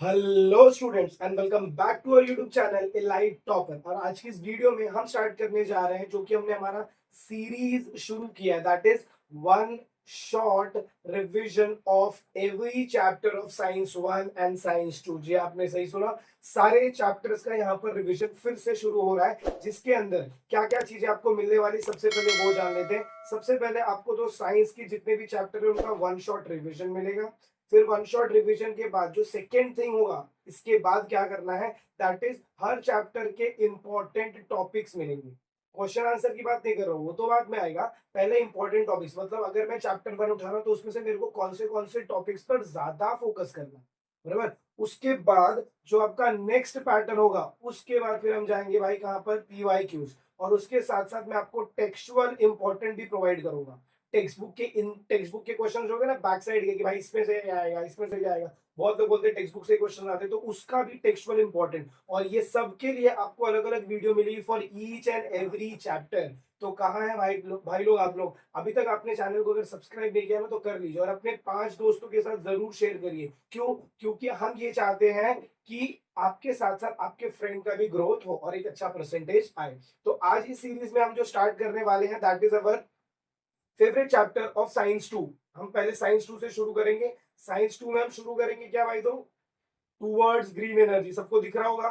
Hello students and welcome back to our YouTube channel a live topper. और आज की इस वीडियो में हम स्टार्ट करने जा रहे हैं जो कि हमने हमारा सीरीज शुरू किया है, that is one short revision of every chapter of science 1 and science 2। जी आपने सही सुना, सारे चैप्टर्स का यहाँ पर रिवीजन फिर से शुरू हो रहा है, जिसके अंदर क्या क्या चीजें आपको मिलने वाली सबसे पहले वो जान लेते हैं। सबसे पहले आपको तो साइंस के जितने भी चैप्टर है उनका वन शॉट रिविजन मिलेगा। फिर वन शॉट रिवीजन के बाद जो सेकेंड थिंग होगा, इसके बाद क्या करना है, दैट इज हर चैप्टर के इंपॉर्टेंट टॉपिक्स मिलेंगे। क्वेश्चन आंसर की बात नहीं कर रहा हूँ, वो तो बाद में आएगा। पहले इंपॉर्टेंट टॉपिक्स, मतलब अगर मैं चैप्टर 1 उठा रहा हूँ तो उसमें से मेरे को कौन से टॉपिक्स पर ज्यादा फोकस करना है, बराबर। उसके बाद जो आपका नेक्स्ट पैटर्न होगा, उसके बाद फिर हम जाएंगे भाई कहाँ पर, पीवाईक्यूज। और उसके साथ साथ मैं आपको टेक्सचुअल इंपॉर्टेंट भी प्रोवाइड करूंगा। टेक्स्ट बुक के क्वेश्चन हो गए ना बैक साइड के, कि भाई इसमें से आएगा, इसमें से आएगा। बहुत लोग बोलते हैं टेक्स्ट बुक से क्वेश्चन आते हैं, तो उसका भी टेक्सचुअल इंपॉर्टेंट। और ये सब के लिए आपको अलग अलग वीडियो मिलेगी for each and every chapter. तो कहाँ है भाई लोग, आप लोग अभी तक आपने चैनल को अगर सब्सक्राइब नहीं किया ना तो कर लीजिए, और अपने 5 दोस्तों के साथ जरूर शेयर करिए। क्यों? क्योंकि हम ये चाहते हैं कि आपके साथ साथ आपके फ्रेंड का भी ग्रोथ हो और एक अच्छा परसेंटेज आए। तो आज इस सीरीज में हम जो स्टार्ट करने वाले हैं, that is our favourite chapter of science 2। हम पहले साइंस 2 से शुरू करेंगे। साइंस 2 में हम शुरू करेंगे क्या भाई, तो टूवर्ड्स ग्रीन एनर्जी। सबको दिख रहा होगा।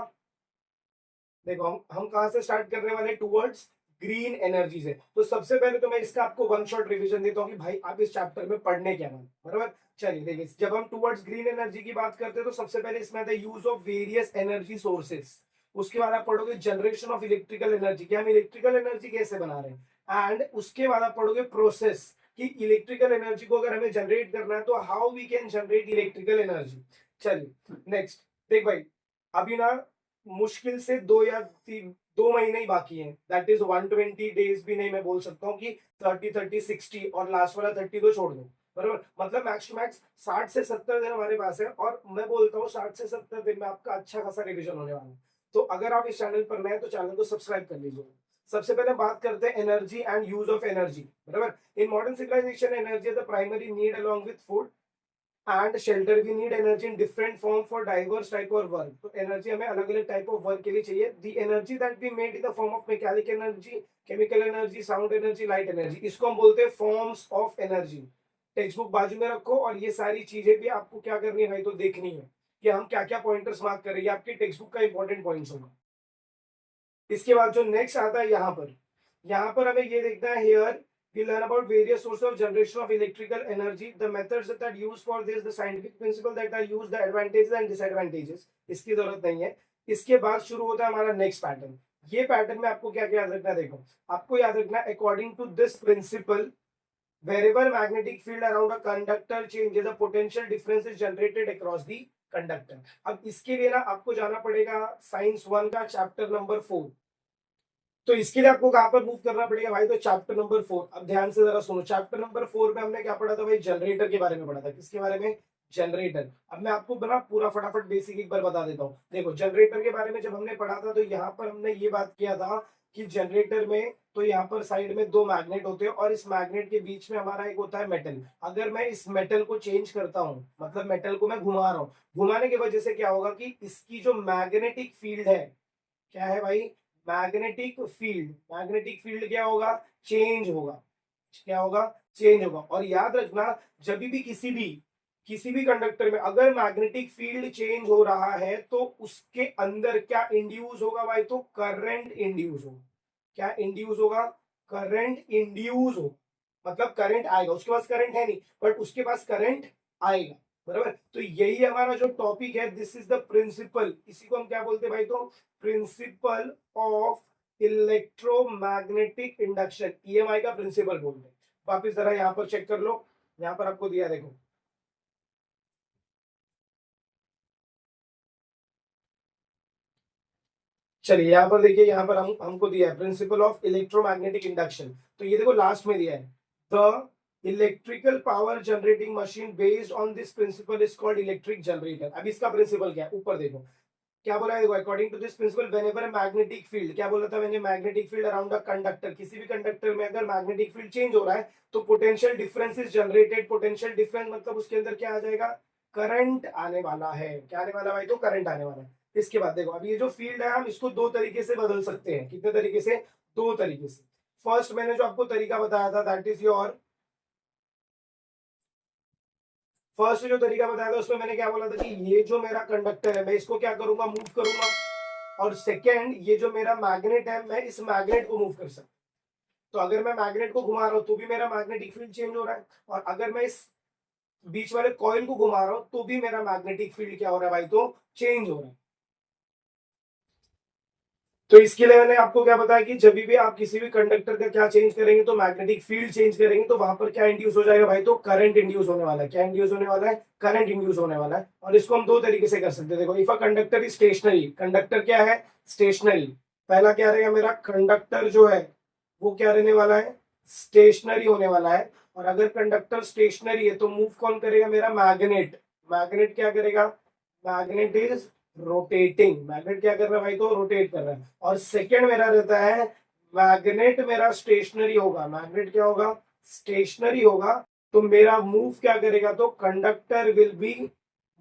देखो हम कहां से स्टार्ट करने वाले, टूवर्ड्स ग्रीन एनर्जी से। तो सबसे पहले तो मैं इसका आपको वन शॉट रिवीजन देता हूँ कि भाई आप इस चैप्टर में पढ़ने क्या वाले, बराबर। चलिए देखिए, जब हम टूवर्ड्स ग्रीन एनर्जी की बात करते हैं तो सबसे पहले इसमें आता है use of various energy sources. उसके बाद आप पढ़ोगे जनरेशन ऑफ इलेक्ट्रिकल एनर्जी, कि हम इलेक्ट्रिकल एनर्जी कैसे बना रहे हैं। एंड उसके बाद आप पढ़ोगे प्रोसेस, कि इलेक्ट्रिकल एनर्जी को अगर हमें जनरेट करना है तो how we can generate electrical energy. चलिए नेक्स्ट, देख भाई, अभी ना मुश्किल से 2 महीने ही बाकी हैं, दैट इज 120 डेज भी नहीं, मैं बोल सकता हूँ कि 30, 30, 60 और लास्ट वाला 30 तो छोड़ दो, बराबर। मतलब मैक्स टू मैक्स 60 से 70 दिन हमारे पास है, और मैं बोलता हूँ 60 से 70 दिन में आपका अच्छा खासा रिविजन होने वाला है। तो अगर आप इस चैनल पर नए हैं तो चैनल को सब्सक्राइब कर लीजिए। सबसे पहले बात करते हैं energy and use of energy, बराबर। In modern civilization energy is the primary need along with food and shelter. We need energy in different form for diverse type of work. तो एनर्जी हमें अलग अलग टाइप ऑफ वर्क के लिए चाहिए। The energy that we made in the form of mechanical energy, chemical energy, sound energy, light energy, इसको हम बोलते हैं forms of energy. Text book बाजू में रखो, और ये सारी चीजें भी आपको क्या करनी है भाई, तो देखनी है कि हम क्या क्या पॉइंटर्स मार्क कर रहे हैं। आपकी टेक्स्ट बुक का इंपॉर्टेंट पॉइंट्स होगा। इसके बाद जो नेक्स्ट आता है यहाँ पर हमें ये देखना है, here we learn about various sources of generation of electrical energy, the methods that are used for this, the scientific principle that are used, the advantages and disadvantages। इसकी जरूरत नहीं है। इसके बाद शुरू होता है हमारा नेक्स्ट पैटर्न। ये पैटर्न में आपको क्या क्या याद रखना है, देखो आपको याद रखना है, according to this principle wherever magnetic field around a conductor changes, the potential difference is generated across the conductor। अब इसके लिए ना आपको जाना पड़ेगा साइंस 1 का चैप्टर नंबर 4। तो इसके लिए आपको कहां पर मूव करना पड़ेगा भाई, तो चैप्टर नंबर 4। अब ध्यान से जरा सुनो, चैप्टर नंबर 4 में हमने क्या पढ़ा था भाई, जनरेटर के बारे में पढ़ा था। किसके बारे में, जनरेटर। अब मैं आपको बना पूरा फटाफट बेसिक एक बार बता देता हूँ। देखो जनरेटर के बारे में जब हमने पढ़ा था तो यहाँ पर हमने ये बात किया था कि जनरेटर में तो यहाँ पर साइड में 2 मैग्नेट होते हैं, और इस मैग्नेट के बीच में हमारा एक होता है मेटल। अगर मैं इस मेटल को चेंज करता हूँ, मतलब मेटल को मैं घुमा रहा हूँ, घुमाने की वजह से क्या होगा कि इसकी जो मैग्नेटिक फील्ड है, क्या है भाई, मैग्नेटिक फील्ड क्या होगा, चेंज होगा। क्या होगा, चेंज होगा। और याद रखना, जब भी किसी भी कंडक्टर में अगर मैग्नेटिक फील्ड चेंज हो रहा है तो उसके अंदर क्या इंड्यूस होगा भाई, तो करंट इंड्यूस होगा। क्या इंड्यूस होगा, करंट इंड्यूस हो, मतलब करंट आएगा। उसके पास करंट है नहीं, बट उसके पास करंट आएगा, बराबर। तो यही हमारा जो टॉपिक है, दिस इज द प्रिंसिपल। इसी को हम क्या बोलते हैं भाई, तो principal of electromagnetic induction, EMI का प्रिंसिपल बोलते हैं। वापिस जरा यहाँ पर चेक कर लो, यहाँ पर आपको दिया देखो। चलिए यहाँ पर देखिए, यहाँ पर हमको दिया है प्रिंसिपल ऑफ इलेक्ट्रोमैग्नेटिक इंडक्शन। तो ये देखो लास्ट में दिया है, the electrical power generating machine based on this principle is called electric generator. अब इसका प्रिंसिपल क्या है, ऊपर देखो क्या बोला है, according to this principle whenever magnetic field, क्या बोला था मैंने, magnetic field around a conductor, किसी भी कंडक्टर में अगर मैग्नेटिक फील्ड चेंज हो रहा है तो potential difference is generated. Potential difference मतलब उसके अंदर क्या आ जाएगा, करंट आने वाला है। क्या आने वाला भाई? तो करंट आने वाला है। इसके बाद देखो, अब ये जो फील्ड है हम इसको दो तरीके से बदल सकते हैं। कितने तरीके से? दो तरीके से। फर्स्ट मैंने जो आपको तरीका बताया था दैट इज योर, फर्स्ट जो तरीका बताया था उसमें मैंने क्या बोला था कि ये जो मेरा कंडक्टर है मैं इसको क्या करूंगा? मूव करूंगा। और सेकेंड, ये जो मेरा मैग्नेट है मैं इस मैग्नेट को मूव कर सकता हूं। तो अगर मैं मैग्नेट को घुमा रहा हूं तो भी मेरा मैग्नेटिक फील्ड चेंज हो रहा है, और अगर मैं इस बीच वाले कॉइल को घुमा रहा हूं तो भी मेरा मैग्नेटिक फील्ड क्या हो रहा है भाई? तो चेंज हो रहा है। तो इसके लिए मैंने आपको क्या बताया कि जब भी आप किसी भी कंडक्टर का क्या चेंज करेंगे तो मैग्नेटिक फील्ड चेंज करेंगे तो वहां पर क्या इंड्यूस हो जाएगा भाई? तो करंट इंड्यूस होने वाला है। क्या इंड्यूस होने वाला है? करंट इंड्यूस होने वाला है। और इसको हम दो तरीके से कर सकते हैं। देखो, if a conductor is stationary, conductor क्या है? स्टेशनरी। पहला क्या रहेगा मेरा? कंडक्टर जो है वो क्या रहने वाला है? स्टेशनरी होने वाला है। और अगर कंडक्टर स्टेशनरी है तो मूव कौन करेगा? मेरा मैग्नेट। मैग्नेट क्या करेगा? Magnet is rotating. मैग्नेट क्या कर रहा है भाई? तो रोटेट कर रहा है। और सेकेंड मेरा रहता है, मैग्नेट मेरा स्टेशनरी होगा। मैग्नेट क्या होगा? स्टेशनरी होगा। तो मेरा मूव क्या करेगा? तो कंडक्टर विल बी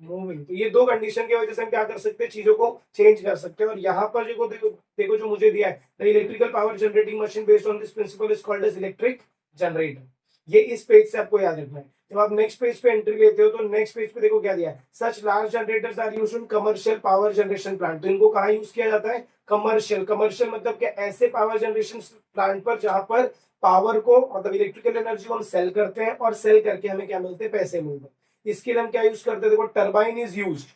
मूविंग। तो ये दो कंडीशन की वजह से हम क्या कर सकते हैं? चीजों को चेंज कर सकते हैं। और यहाँ पर देखो देखो देखो जो मुझे दिया है, the electrical power generating machine based on this principle is called as electric generator. ये इस पेज से आपको याद रखना है। जब आप नेक्स्ट पेज पे एंट्री लेते हो तो नेक्स्ट पेज पे देखो क्या दिया है, such large generators are used in commercial power generation plant. तो इनको कहाँ यूज किया जाता है? कमर्शियल। कमर्शियल मतलब क्या? ऐसे पावर जनरेशन प्लांट पर जहां पर पावर को मतलब इलेक्ट्रिकल एनर्जी को हम सेल करते हैं और सेल करके हमें क्या मिलते हैं? पैसे मिलते हैं। इसके लिए हम क्या यूज करते हैं? देखो, टर्बाइन इज यूज्ड,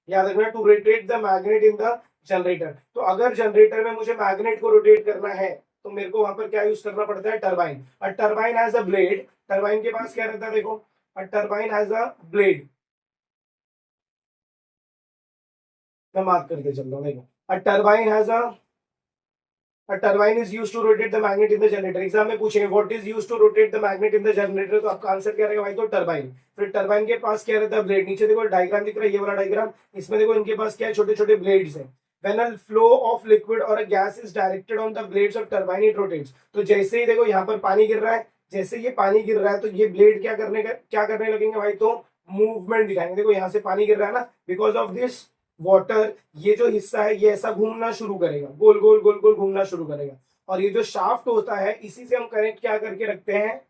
याद रखना, to rotate the magnet in the generator. तो अगर जनरेटर में मुझे मैग्नेट को रोटेट करना है तो मेरे को वहां पर क्या यूज करना पड़ता है? टर्बाइन। और turbine has a blade. Turbine के पास क्या रहता है? देखो, a turbine has a blade. मैं मार्क करके चल रहा हूँ। देखो, a turbine has a turbine is used to rotate the magnet in the generator. Exam में पूछेंगे what is used to rotate the magnet in the generator, तो आपका आंसर क्या रहेगा भाई? तो टर्बाइन। फिर टर्बाइन के पास क्या रहता है? ब्लेड। नीचे देखो डायग्राम दिख रहा है, ये वाला डायग्राम। इसमें देखो इनके पास क्या है? छोटे छोटे ब्लेड्स है। When a flow of liquid or a gas is directed on the blades of turbine, it rotates। तो जैसे ही देखो यहाँ पर पानी गिर रहा है, जैसे ये पानी गिर रहा है तो ये ब्लेड क्या करने लगेंगे भाई? तो मूवमेंट दिखाएंगे। देखो यहाँ से पानी गिर रहा है ना, बिकॉज ऑफ दिस वाटर ये जो हिस्सा है ये ऐसा घूमना शुरू करेगा, गोल गोल गोल गोल घूमना शुरू करेगा। और ये जो शाफ्ट होता है इसी से हम कनेक्ट क्या करके रखते हैं?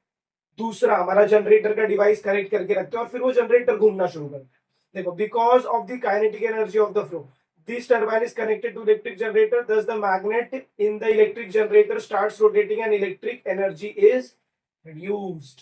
दूसरा हमारा जनरेटर का डिवाइस कनेक्ट करके रखते हैं और फिर वो जनरेटर घूमना शुरू करता है। देखो, because of the kinetic energy of the flow, this turbine is connected to electric generator, thus the magnet in the electric generator starts rotating and electric energy is reduced।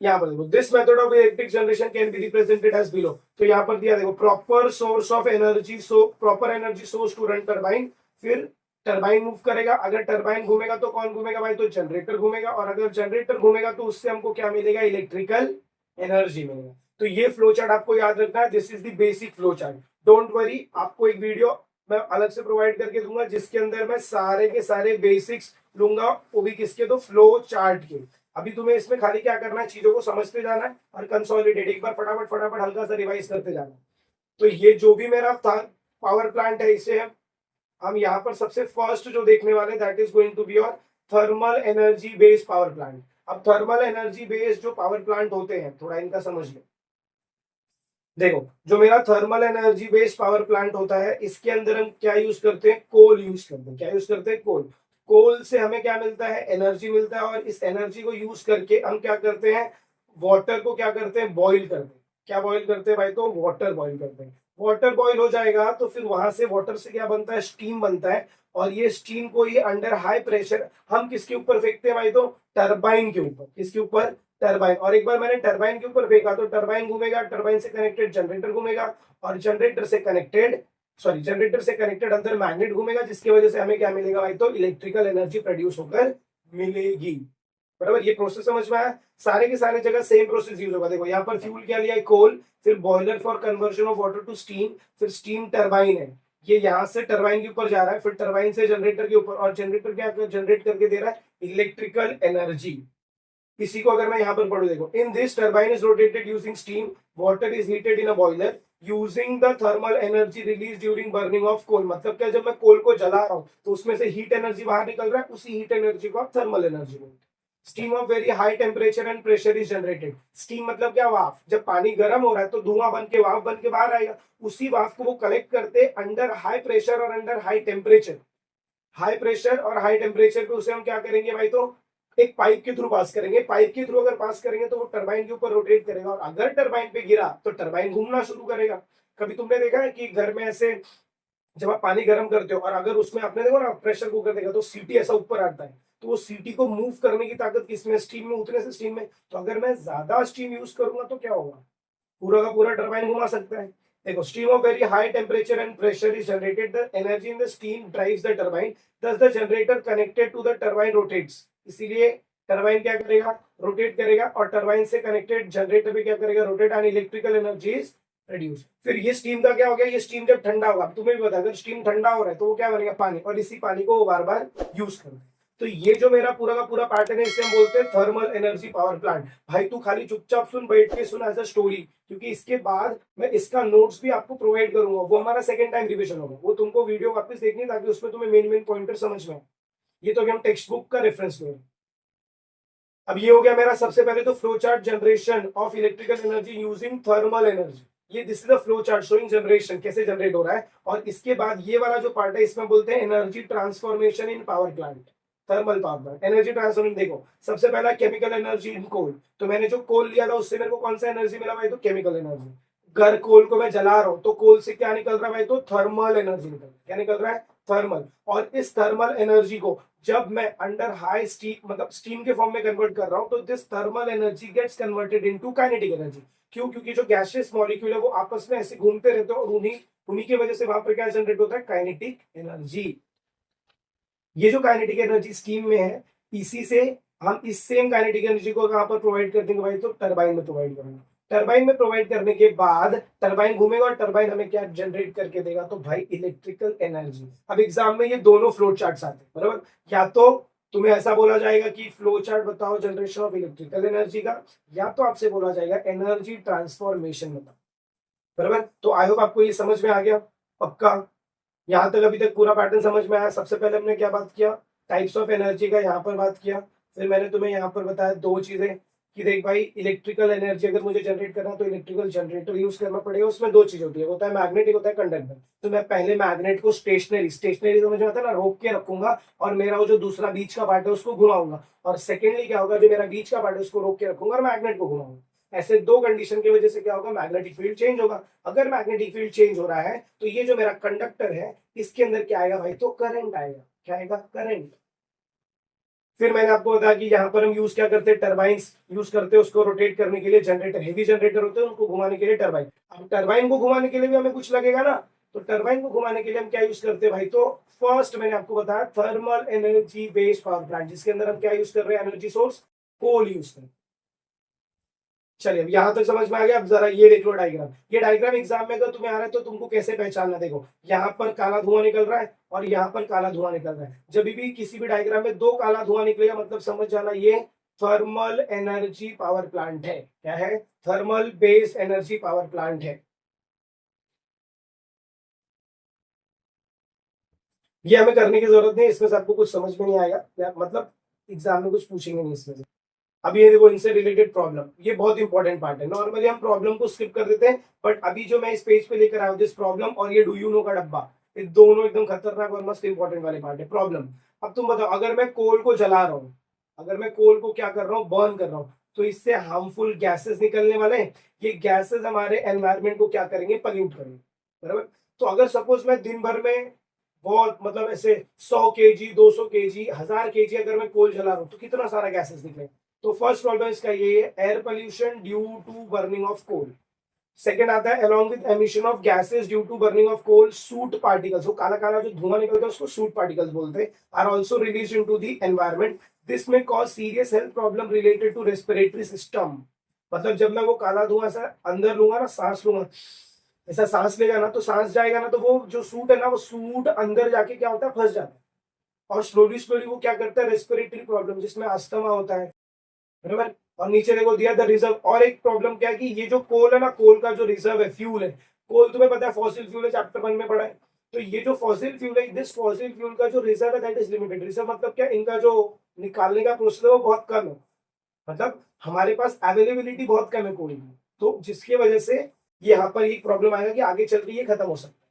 यहाँ पर देखो, this method of electric generation can be represented as below. तो यहाँ पर दिया देखो, proper source of energy, so proper energy source to run turbine. फिर turbine move करेगा, अगर टर्बाइन घूमेगा तो कौन घूमेगा भाई? तो जनरेटर घूमेगा। और अगर जनरेटर घूमेगा तो उससे हमको क्या मिलेगा? इलेक्ट्रिकल एनर्जी मिलेगा। तो ये फ्लो चार्ट आपको याद रखना है। This is the basic flow chart. Don't worry, आपको एक वीडियो मैं अलग से प्रोवाइड करके दूंगा जिसके अंदर मैं सारे के सारे बेसिक्स लूंगा, वो भी किसके? तो फ्लो चार्ट के। अभी तुम्हें इसमें खाली क्या करना है? चीजों को समझते जाना है और कंसोलिडेट एक बार फटाफट फटाफट हल्का सा रिवाइज करते जाना है। तो ये जो भी मेरा पावर प्लांट है इसे हम यहाँ पर सबसे फर्स्ट जो देखने वाले that is going to be your thermal energy based power plant. अब थर्मल एनर्जी बेस्ड जो पावर प्लांट होते हैं थोड़ा इनका समझ लो। देखो, जो मेरा thermal energy based power plant होता है इसके अंदर हम क्या यूज करते हैं? कोल यूज करते हैं। क्या यूज करते हैं? कोल। कोल से हमें क्या मिलता है? एनर्जी मिलता है। और इस एनर्जी को यूज करके हम क्या करते हैं? वाटर को क्या करते हैं? बॉईल करते हैं। क्या बॉईल करते हैं भाई? तो वाटर बॉईल करते हैं। वाटर बॉईल हो जाएगा तो फिर वहां से वाटर से क्या बनता है? स्टीम बनता है। और ये स्टीम को ये अंडर हाई प्रेशर हम किसके ऊपर फेंकते हैं भाई? तो टरबाइन के ऊपर। किसके ऊपर? टरबाइन। और एक बार मैंने टरबाइन के ऊपर फेंका तो टरबाइन घूमेगा, टरबाइन से कनेक्टेड जनरेटर घूमेगा, और जनरेटर से कनेक्टेड अंदर मैग्नेट घूमेगा, जिसकी वजह से हमें क्या मिलेगा भाई? तो इलेक्ट्रिकल एनर्जी प्रोड्यूस होकर मिलेगी। बराबर, ये प्रोसेस समझ में आया? सारे के सारे जगह सेम प्रोसेस यूज होगा। देखो यहाँ पर फ्यूल क्या लिया है? कोल। फिर boiler for conversion of water to steam. फिर स्टीम टरबाइन है, ये यहाँ से टरबाइन के ऊपर जा रहा है, फिर टरबाइन से जनरेटर के ऊपर, और जनरेटर क्या जनरेट करके दे रहा है? Electrical energy. इसी को अगर मैं यहाँ पर पढ़ू, देखो, in this turbine is rotated using steam, water is heated in a boiler using the thermal energy release during burning of coal. मतलब क्या, जब मैं कोल को जला रहा हूँ तो उसमें से हीट एनर्जी बाहर निकल रहा है, उसी हीट एनर्जी को आप थर्मल एनर्जी बोलते हैं। Steam of very high temperature and pressure is generated. Steam मतलब क्या, वाफ। जब पानी गर्म हो रहा है तो धुआं बन के वाफ बन के बाहर आएगा, उसी वाफ को वो कलेक्ट करते अंडर हाई प्रेशर और under high temperature. High pressure और हाई टेम्परेचर पे उसे हम क्या करेंगे भाई, तो एक पाइप के थ्रू पास करेंगे। पाइप के थ्रू अगर पास करेंगे तो वो टरबाइन के ऊपर रोटेट करेगा, और अगर टरबाइन पे गिरा तो टरबाइन घूमना शुरू करेगा। कभी तुमने देखा है कि घर में ऐसे जब आप पानी गर्म करते हो और अगर उसमें आपने देखो ना प्रेशर कुकर देखा तो सीटी ऐसा ऊपर आता है, तो वो सीटी को मूव करने की ताकत किसमें, स्टीम में, उतने से स्टीम में। तो अगर मैं ज्यादा स्टीम यूज करूंगा तो क्या होगा, पूरा का पूरा टरबाइन घुमा सकता है। देखो, steam of very high temperature and pressure is generated, the energy in the steam drives the turbine, thus the generator connected to the turbine rotates. इसीलिए टरबाइन क्या करेगा, रोटेट करेगा, और टरबाइन से कनेक्टेड जनरेटर भी क्या करेगा, rotate, and electrical energy is reduce. फिर ये स्टीम का क्या हो गया, ये स्टीम जब ठंडा होगा, तुम्हें भी पता है अगर स्टीम ठंडा हो रहा है तो वो क्या बनेगा, पानी, और इसी पानी को वो बार बार यूज करना है। तो ये जो मेरा पूरा का पूरा पैटर्न है इसे हम बोलते हैं थर्मल एनर्जी पावर प्लांट। भाई तू खाली चुपचाप सुन, बैठ के सुन एज अ स्टोरी, क्योंकि इसके बाद मैं इसका नोट्स भी आपको प्रोवाइड करूंगा, वो हमारा सेकंड टाइम रिवीजन होगा, वो तुमको वीडियो वापस देखनी ताकि उसमें तुम्हें मेन मेन पॉइंटर समझ में आए। ये तो अभी हम टेक्स्ट बुक का रेफरेंस ले रहे हैं। अब ये हो गया मेरा सबसे पहले तो flow chart generation of electrical energy using thermal energy. ये this is the flow chart showing generation, कैसे जनरेट हो रहा है। और इसके बाद ये वाला जो पार्ट है इसमें बोलते हैं energy transformation in power plant, thermal power plant. Energy transformation देखो, सबसे पहला केमिकल एनर्जी इन कोल। तो मैंने जो कोल लिया था उससे मेरे को कौन सा एनर्जी मिला भाई, तो केमिकल एनर्जी। घर कोल को मैं जला रहा हूं तो कोल से क्या निकल रहा है भाई, तो थर्मल एनर्जी निकल रहा है। क्या निकल रहा है, थर्मल। और इस थर्मल एनर्जी को जब मैं अंडर हाई स्टीम मतलब स्टीम के फॉर्म में कन्वर्ट कर रहा हूं तो this thermal energy gets converted into kinetic energy. क्यों, क्योंकि जो गैसियस मॉलिक्यूल है वो आपस में ऐसे घूमते रहते हैं और उन्हीं उन्हीं की वजह से वहां पर क्या जनरेट होता है, काइनेटिक एनर्जी। ये जो काइनेटिक एनर्जी स्टीम में है, इसी से हम इस सेम काइनेटिक एनर्जी को कहां पर प्रोवाइड कर देंगे भाई, तो टरबाइन में प्रोवाइड करेंगे। टरबाइन में प्रोवाइड करने के बाद टरबाइन घूमेगा और टरबाइन हमें क्या जनरेट करके देगा, तो भाई इलेक्ट्रिकल एनर्जी। अब एग्जाम में ये दोनों फ्लो चार्ट्स आते हैं बराबर। या तो तुम्हें ऐसा बोला जाएगा कि फ्लो चार्ट बताओ जनरेशन ऑफ इलेक्ट्रिकल एनर्जी का, या तो आपसे बोला जाएगा एनर्जी ट्रांसफॉर्मेशन बताओ, बराबर। तो आई होप आपको ये समझ में आ गया, पक्का। यहाँ तक अभी तक पूरा पैटर्न समझ में आया। सबसे पहले हमने क्या बात किया, टाइप्स ऑफ एनर्जी का यहाँ पर बात किया। फिर मैंने तुम्हें यहाँ पर बताया दो चीजें कि देख भाई, इलेक्ट्रिकल एनर्जी अगर मुझे जनरेट करना है तो इलेक्ट्रिकल जनरेटर यूज करना पड़ेगा। उसमें दो चीज होती है, होता है मैग्नेटिक, होता है कंडक्टर। तो मैं पहले मैग्नेट को स्टेशनरी स्टेशनरी समझ में आता है ना, रोक के रखूंगा, और मेरा वो जो दूसरा बीच का पार्ट है उसको घुमाऊंगा। और सेकेंडली क्या होगा, जो मेरा बीच का पार्ट है उसको रोक के रखूंगा और मैग्नेट को घुमाऊंगा। ऐसे दो कंडीशन की वजह से क्या होगा, मैग्नेटिक फील्ड चेंज होगा। अगर मैग्नेटिक फील्ड चेंज हो रहा है तो ये जो मेरा कंडक्टर है इसके अंदर क्या आएगा भाई, तो करंट आएगा। क्या आएगा, करंट। फिर मैंने आपको बताया कि यहाँ पर हम यूज क्या करते हैं, टरबाइंस यूज करते हैं उसको रोटेट करने के लिए। जनरेटर, हेवी जनरेटर होते हैं उनको घुमाने के लिए टरबाइन। अब टरबाइन को घुमाने के लिए भी हमें कुछ लगेगा ना, तो टरबाइन को घुमाने के लिए हम क्या यूज करते हैं भाई, तो फर्स्ट मैंने आपको बताया thermal energy based power plant, जिसके अंदर हम क्या यूज कर रहे हैं, एनर्जी सोर्स कोल यूज कर रहे हैं। चलिए, अब यहां तक समझ में आ गया। अब जरा ये देख लो डायग्राम। ये डायग्राम एग्जाम में अगर तुम्हें आ रहा है तो तुमको कैसे पहचानना, देखो यहाँ पर काला धुआं निकल रहा है और यहाँ पर काला धुआं निकल रहा है। जब भी किसी भी डायग्राम में दो काला धुआं निकलेगा मतलब समझ जाना ये थर्मल एनर्जी पावर प्लांट है। क्या है, thermal based energy power plant है। ये हमें करने की जरूरत नहीं, इसमें से आपको कुछ समझ में नहीं आएगा या मतलब एग्जाम में कुछ पूछेंगे नहीं इसमें से। अब ये देखो, इनसे रिलेटेड प्रॉब्लम, ये बहुत इंपॉर्टेंट पार्ट है। नॉर्मली हम प्रॉब्लम को स्किप कर देते हैं, बट अभी जो मैं इस पेज पे लेकर आया हूँ, दिस प्रॉब्लम और ये डू यू नो का डब्बा, ये दोनों एकदम खतरनाक और मस्त इंपॉर्टेंट वाले पार्ट है। प्रॉब्लम, अब तुम बताओ, अगर मैं कोल को जला रहा हूँ, अगर मैं कोल को क्या कर रहा हूँ, बर्न कर रहा हूँ, तो इससे हार्मफुल गैसेस निकलने वाले हैं। ये गैसेस हमारे एनवायरमेंट को क्या करेंगे, पल्यूट करेंगे, बराबर। तो अगर सपोज मैं दिन भर में बहुत मतलब ऐसे 100 kg, 200 kg, 1000 kg अगर मैं कोल जला रहा हूँ तो कितना सारा गैसेस निकले। तो फर्स्ट प्रॉब्लम इसका ये है, air pollution due to burning of coal. Second आता है along with emission of gases due to burning of coal, soot particles. वो काला काला जो धुआं निकलता है उसको सूट पार्टिकल्स बोलते हैं। Are also release into the environment. This may cause serious health problem related to respiratory system. मतलब जब मैं वो काला धुआं सा अंदर लूंगा ना, सांस लूंगा, ऐसा सांस लेगा ना तो सांस जाएगा ना, तो वो जो सूट है ना, वो सूट अंदर जाके क्या होता है, फंस जाता है। और स्लोली स्लोली वो क्या करता है, रेस्पिरेटरी प्रॉब्लम, जिसमें अस्थमा होता है, बराबर। और नीचे देखो दिया द रिजर्व। और एक प्रॉब्लम क्या है कि ये जो कोल है ना, कोल का जो रिजर्व है, फ्यूल है, कोल तुम्हें पता है फॉसिल फ्यूल है, चैप्टर 1 में पढ़ा है। तो ये जो फॉसिल फ्यूल है, दिस फॉसिल फ्यूल का जो रिजर्व है दैट इज लिमिटेड। रिजर्व मतलब क्या, इनका जो निकालने का प्रोसेस वो बहुत कम है, मतलब हमारे पास अवेलेबिलिटी बहुत कम है कोई भी, तो जिसकी वजह से यहाँ पर एक प्रॉब्लम आएगा कि आगे चल रही है खत्म हो सकता है।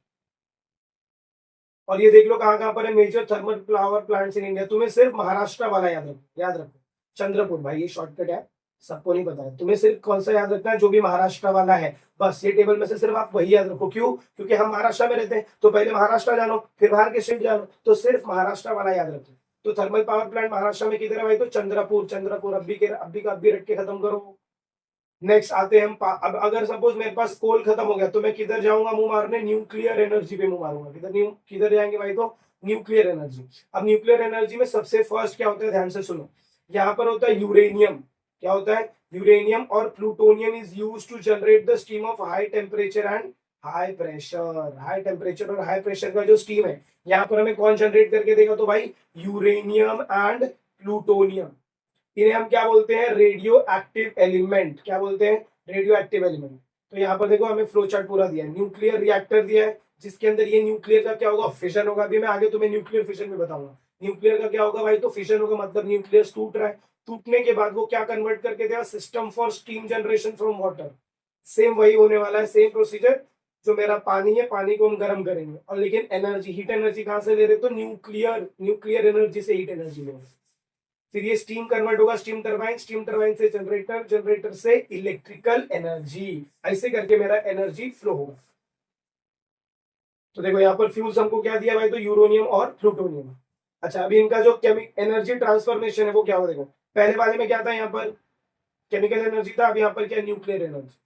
और ये देख लो कहाँ कहाँ पर है major thermal power plants in India. तुम्हें सिर्फ महाराष्ट्र वाला याद रखो, याद रखो, चंद्रपुर, भाई ये शॉर्टकट है, सबको नहीं पता है। तुम्हें सिर्फ कौन सा याद रखना है, जो भी महाराष्ट्र वाला है, बस ये टेबल में से सिर्फ आप वही याद रखो। क्यों? क्योंकि हम महाराष्ट्र में रहते हैं, तो पहले महाराष्ट्र जानो फिर बाहर के स्टेट जानो, तो सिर्फ महाराष्ट्र वाला याद रखो। तो थर्मल पावर प्लांट महाराष्ट्र में किधर है भाई? तो चंद्रपुर, चंद्रपुर अभी के अभी का अभी रख के खत्म करो। नेक्स्ट आते हैं हम अब अगर सपोज मेरे पास कोल खत्म हो गया तो मैं किधर जाऊंगा मुंह मारने? न्यूक्लियर एनर्जी पे मुंह मारूंगा। किधर जाएंगे भाई? तो न्यूक्लियर एनर्जी। अब न्यूक्लियर एनर्जी में सबसे फर्स्ट क्या होता है, ध्यान से सुनो, यहाँ पर होता है यूरेनियम। क्या होता है? यूरेनियम और plutonium is use to generate the steam of high temperature and high pressure. High temperature और हाई प्रेशर का जो स्टीम है यहाँ पर हमें कौन जनरेट करके देगा? तो भाई यूरेनियम एंड प्लूटोनियम। इन्हें हम क्या बोलते हैं? Radio active element. क्या बोलते हैं? Radio active element. तो यहाँ पर देखो हमें फ्लो चार्ट पूरा दिया है, न्यूक्लियर रिएक्टर दिया है जिसके अंदर ये न्यूक्लियर का क्या होगा? फिशन होगा। अभी मैं आगे तुम्हें न्यूक्लियर फिशन भी बताऊंगा। न्यूक्लियर का क्या होगा भाई? तो फिशन होगा, मतलब न्यूक्लियस टूट रहा है, टूटने के बाद वो क्या कन्वर्ट करके देगा? System for steam generation from water. Same वही होने वाला है, सेम प्रोसीजर। जो मेरा पानी है, पानी को हम गर्म करेंगे, और लेकिन एनर्जी, हीट एनर्जी कहां से ले रहे? तो न्यूक्लियर एनर्जी से हीट एनर्जी ले रहे। फिर ये स्टीम कन्वर्ट होगा, स्टीम टरबाइन से जनरेटर, जनरेटर से इलेक्ट्रिकल एनर्जी, ऐसे करके मेरा एनर्जी फ्लो होगा। तो देखो यहाँ पर फ्यूल्स हमको क्या दिया भाई? तो यूरोनियम और प्लूटोनियम। अच्छा, अभी इनका जो एनर्जी ट्रांसफॉर्मेशन है वो क्या हो? देखो पहले वाले में क्या था, यहाँ पर केमिकल एनर्जी था, अब यहाँ पर क्या? Nuclear energy.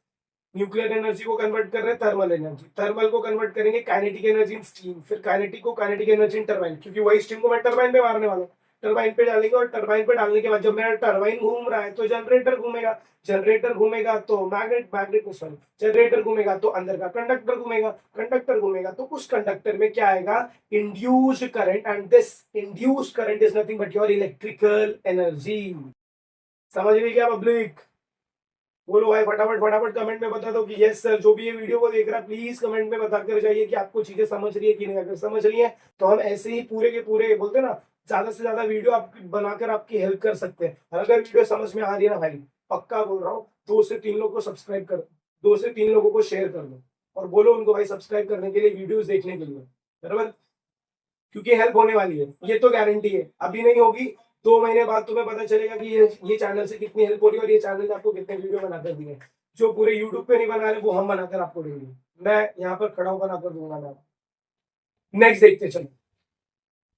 न्यूक्लियर एनर्जी को कन्वर्ट कर रहे हैं थर्मल एनर्जी, थर्मल को कन्वर्ट करेंगे काइनेटिक एनर्जी इन स्टीम, फिर काइनेटिक को काइनेटिक एनर्जी इन टरबाइन, क्योंकि वही स्टीम को मैं टरबाइन पे मारने वाला हूँ। टरबाइन पे डालेंगे और टरबाइन पे डालने के बाद जब मेरा टरबाइन घूम रहा है तो जनरेटर घूमेगा, जनरेटर घूमेगा तो मैग्नेट मैग्नेट सॉरी जनरेटर घूमेगा तो अंदर का कंडक्टर घूमेगा, कंडक्टर घूमेगा तो उस कंडक्टर में क्या आएगा? Induced current, and this induced current is nothing but your electrical energy. समझ गए क्या पब्लिक? बोलो भाई फटाफट फटाफट कमेंट में बता दो कि यस सर। जो भी ये वीडियो को देख रहा है प्लीज कमेंट में बता कर जाइए कि आपको चीजें समझ रही है कि नहीं। अगर समझ रही है तो हम ऐसे ही पूरे के पूरे बोलते हैं ना, ज्यादा से ज्यादा वीडियो आप बनाकर आपकी हेल्प कर सकते हैं। और अगर वीडियो समझ में आ रही है ना भाई, पक्का बोल रहा हूँ, 2 से 3 लोगों को सब्सक्राइब कर दो, 2 से 3 लोगों को शेयर कर दो, और बोलो उनको भाई सब्सक्राइब करने के लिए, वीडियोज देखने के लिए, बराबर? क्योंकि हेल्प होने वाली है, ये तो गारंटी है। अभी नहीं होगी, 2 महीने बाद तुम्हें पता चलेगा कि ये चैनल से कितनी हेल्प हो रही है और ये चैनल ने आपको कितने वीडियो बनाकर दिए। जो पूरे यूट्यूब पे नहीं बना रहे वो हम बनाकर आपको देंगे, मैं यहाँ पर खड़ा होकर बनाकर दूंगा मैं। नेक्स्ट देखते चलो।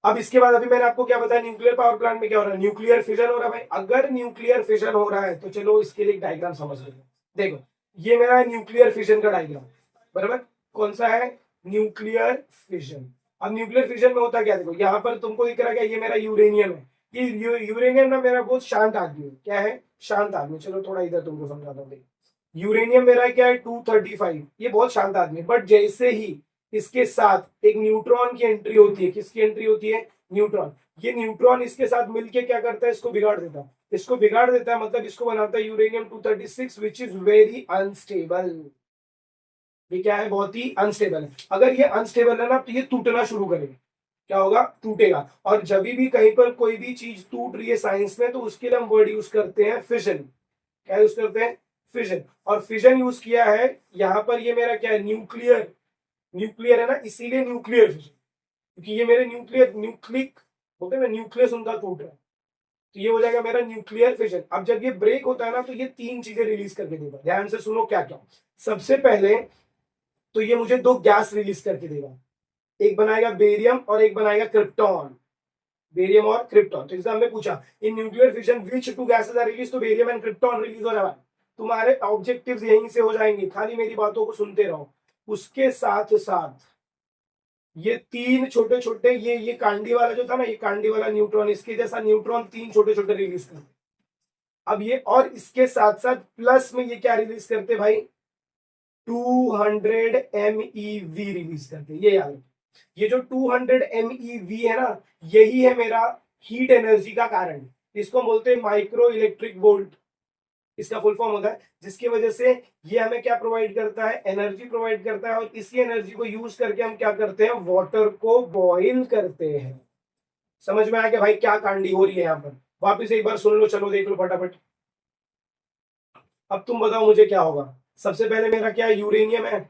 अब इसके बाद अभी मैंने आपको क्या बताया, न्यूक्लियर पावर प्लांट में क्या हो रहा है? न्यूक्लियर फिजन हो रहा है भाई। अगर न्यूक्लियर फिजन हो रहा है तो चलो इसके लिए एक डायग्राम समझ लेते हैं। देखो ये मेरा है न्यूक्लियर फिजन का डायग्राम, बराबर? कौन सा है? Nuclear fission. अब न्यूक्लियर फिजन में होता क्या? देखो यहाँ पर तुमको दिख रहा है क्या? ये मेरा यूरेनियम है। ये यूरेनियम ना मेरा बहुत शांत आदमी है। क्या है? शांत आदमी। चलो थोड़ा इधर तुमको समझाता हूँ। यूरेनियम मेरा क्या है? 235। ये बहुत शांत आदमी है, बट जैसे ही इसके साथ एक न्यूट्रॉन की एंट्री होती है, किसकी एंट्री होती है? न्यूट्रॉन। ये न्यूट्रॉन इसके साथ मिलके क्या करता है? इसको बिगाड़ देता है। इसको बिगाड़ देता है मतलब इसको बनाता है uranium 236, which is very unstable. ये क्या है? बहुत ही अनस्टेबल है। अगर ये अनस्टेबल है ना तो ये टूटना शुरू करेगा। क्या होगा? टूटेगा। और जब भी कहीं पर कोई भी चीज टूट रही है साइंस में, तो उसके लिए हम वर्ड यूज करते हैं फिजन। क्या यूज करते हैं? फिजन। और फिजन यूज किया है यहां पर। ये मेरा क्या है? न्यूक्लियर। न्यूक्लियर है ना, इसीलिए न्यूक्लियर फिजन, क्योंकि ये मेरे न्यूक्लियर न्यूक्लिक बोलते हैं ना, न्यूक्लियस उनका टूट रहा है, तो ये हो जाएगा मेरा न्यूक्लियर फिजन। अब जब ये ब्रेक होता है ना तो ये 3 चीजें रिलीज करके देगा। ध्यान से सुनो क्या क्या। सबसे पहले तो ये मुझे 2 गैस रिलीज करके देगा, एक बनाएगा बेरियम और एक बनाएगा क्रिप्टॉन। बेरियम और क्रिप्टॉन। तो एग्जाम में पूछा in nuclear fission which 2 gases are release, तो बेरियम एंड क्रिप्टॉन रिलीज हो जाएगा। तुम्हारे ऑब्जेक्टिव्स यहीं से हो जाएंगे, खाली मेरी बातों को सुनते रहो। उसके साथ साथ ये 3 छोटे छोटे, ये कांडी वाला जो था ना, ये कांडी वाला न्यूट्रॉन, इसके जैसा न्यूट्रॉन 3 छोटे छोटे रिलीज करते। अब ये और इसके साथ साथ प्लस में ये क्या रिलीज करते भाई? 200 MeV रिलीज करते। ये याद रखो, ये जो 200 MeV है ना, यही है मेरा हीट एनर्जी का कारण। इसको बोलते हैं माइक्रो इलेक्ट्रिक वोल्ट, इसका फुल फॉर्म होता है। जिसकी वजह से ये हमें क्या प्रोवाइड करता है? एनर्जी प्रोवाइड करता है। और इसी एनर्जी को यूज करके हम क्या करते हैं? वाटर को बॉइल करते हैं। समझ में आ गया भाई क्या कांडी हो रही है यहाँ पर? वापिस एक बार सुन लो, चलो देख लो फटाफट। अब तुम बताओ मुझे क्या होगा। सबसे पहले मेरा क्या है, यूरेनियम है।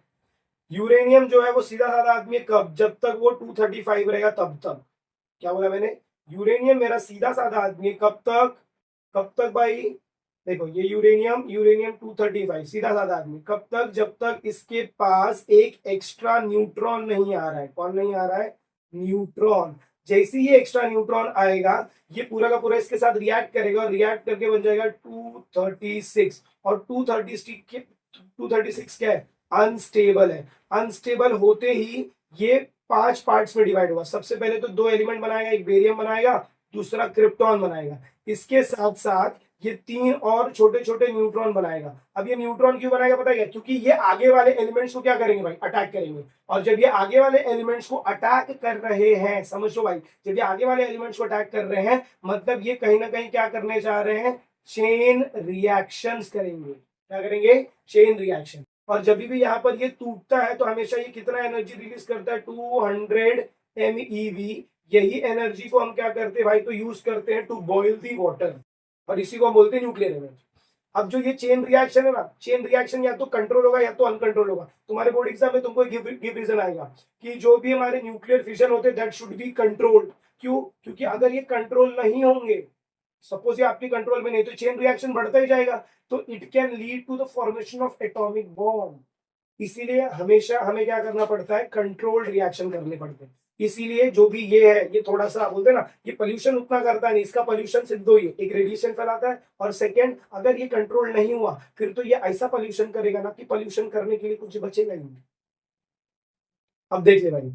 यूरेनियम जो है वो सीधा साधा आदमी है कब, जब तक वो 235 रहेगा तब तक। क्या बोला मैंने, यूरेनियम मेरा सीधा साधा आदमी है कब तक, कब तक भाई, देखो ये यूरेनियम, यूरेनियम 235 सीधा साधा आदमी कब तक, जब तक इसके पास एक एक्स्ट्रा न्यूट्रॉन नहीं आ रहा है। कौन नहीं आ रहा है, न्यूट्रॉन। जैसे ही ये एक्स्ट्रा न्यूट्रॉन आएगा, ये पूरा का पूरा इसके साथ रिएक्ट करेगा और रिएक्ट करके बन जाएगा 236। और 236 क्या है, अनस्टेबल है। अनस्टेबल होते ही ये 5 पार्ट्स में डिवाइड होगा। सबसे पहले तो 2 एलिमेंट बनाएगा, एक बेरियम बनाएगा, दूसरा क्रिप्टॉन बनाएगा। इसके साथ साथ ये 3 और छोटे छोटे न्यूट्रॉन बनाएगा। अब ये न्यूट्रॉन क्यों बनाएगा पता है क्या, क्योंकि ये आगे वाले एलिमेंट्स को क्या करेंगे भाई, अटैक करेंगे। और जब ये आगे वाले एलिमेंट्स को अटैक कर रहे हैं, समझ लो भाई, जब ये आगे वाले एलिमेंट्स को अटैक कर रहे हैं, मतलब ये कहीं ना कहीं क्या करने जा रहे हैं, चेन रिएक्शंस करेंगे। क्या करेंगे, चेन रिएक्शन। और जब भी यहाँ पर ये टूटता है तो हमेशा ये कितना एनर्जी रिलीज करता है, 200 MeV। यही एनर्जी को हम क्या करते हैं भाई, तो यूज करते हैं टू बॉइल दी वाटर, और इसी को हम बोलते हैं न्यूक्लियर एनर्जी। अब जो ये चेन रिएक्शन है ना, चेन रिएक्शन या तो कंट्रोल होगा या तो अनकंट्रोल होगा। तुम्हारे बोर्ड एग्जाम में तुमको गिव रीजन आएगा कि जो भी हमारे न्यूक्लियर फिशन होते हैं दैट शुड बी कंट्रोल्ड। क्यों, क्योंकि अगर ये कंट्रोल नहीं होंगे, सपोज ये आपके कंट्रोल में नहीं, तो चेन रिएक्शन बढ़ता ही जाएगा, तो it can lead to the formation of atomic bomb. इसीलिए हमेशा हमें क्या करना पड़ता है, कंट्रोल्ड रिएक्शन करने पड़ते हैं। इसीलिए जो भी ये है, ये थोड़ा सा बोलते हैं ना, ये पोल्यूशन उतना करता नहीं। इसका पोल्यूशन सिर्फ दो ही है, एक रेडिएशन फैलाता है, और सेकंड अगर ये कंट्रोल नहीं हुआ फिर तो ये ऐसा पोल्यूशन करेगा ना कि पोल्यूशन करने के लिए कुछ बचेगा ही नहीं। अब देख ले भाई,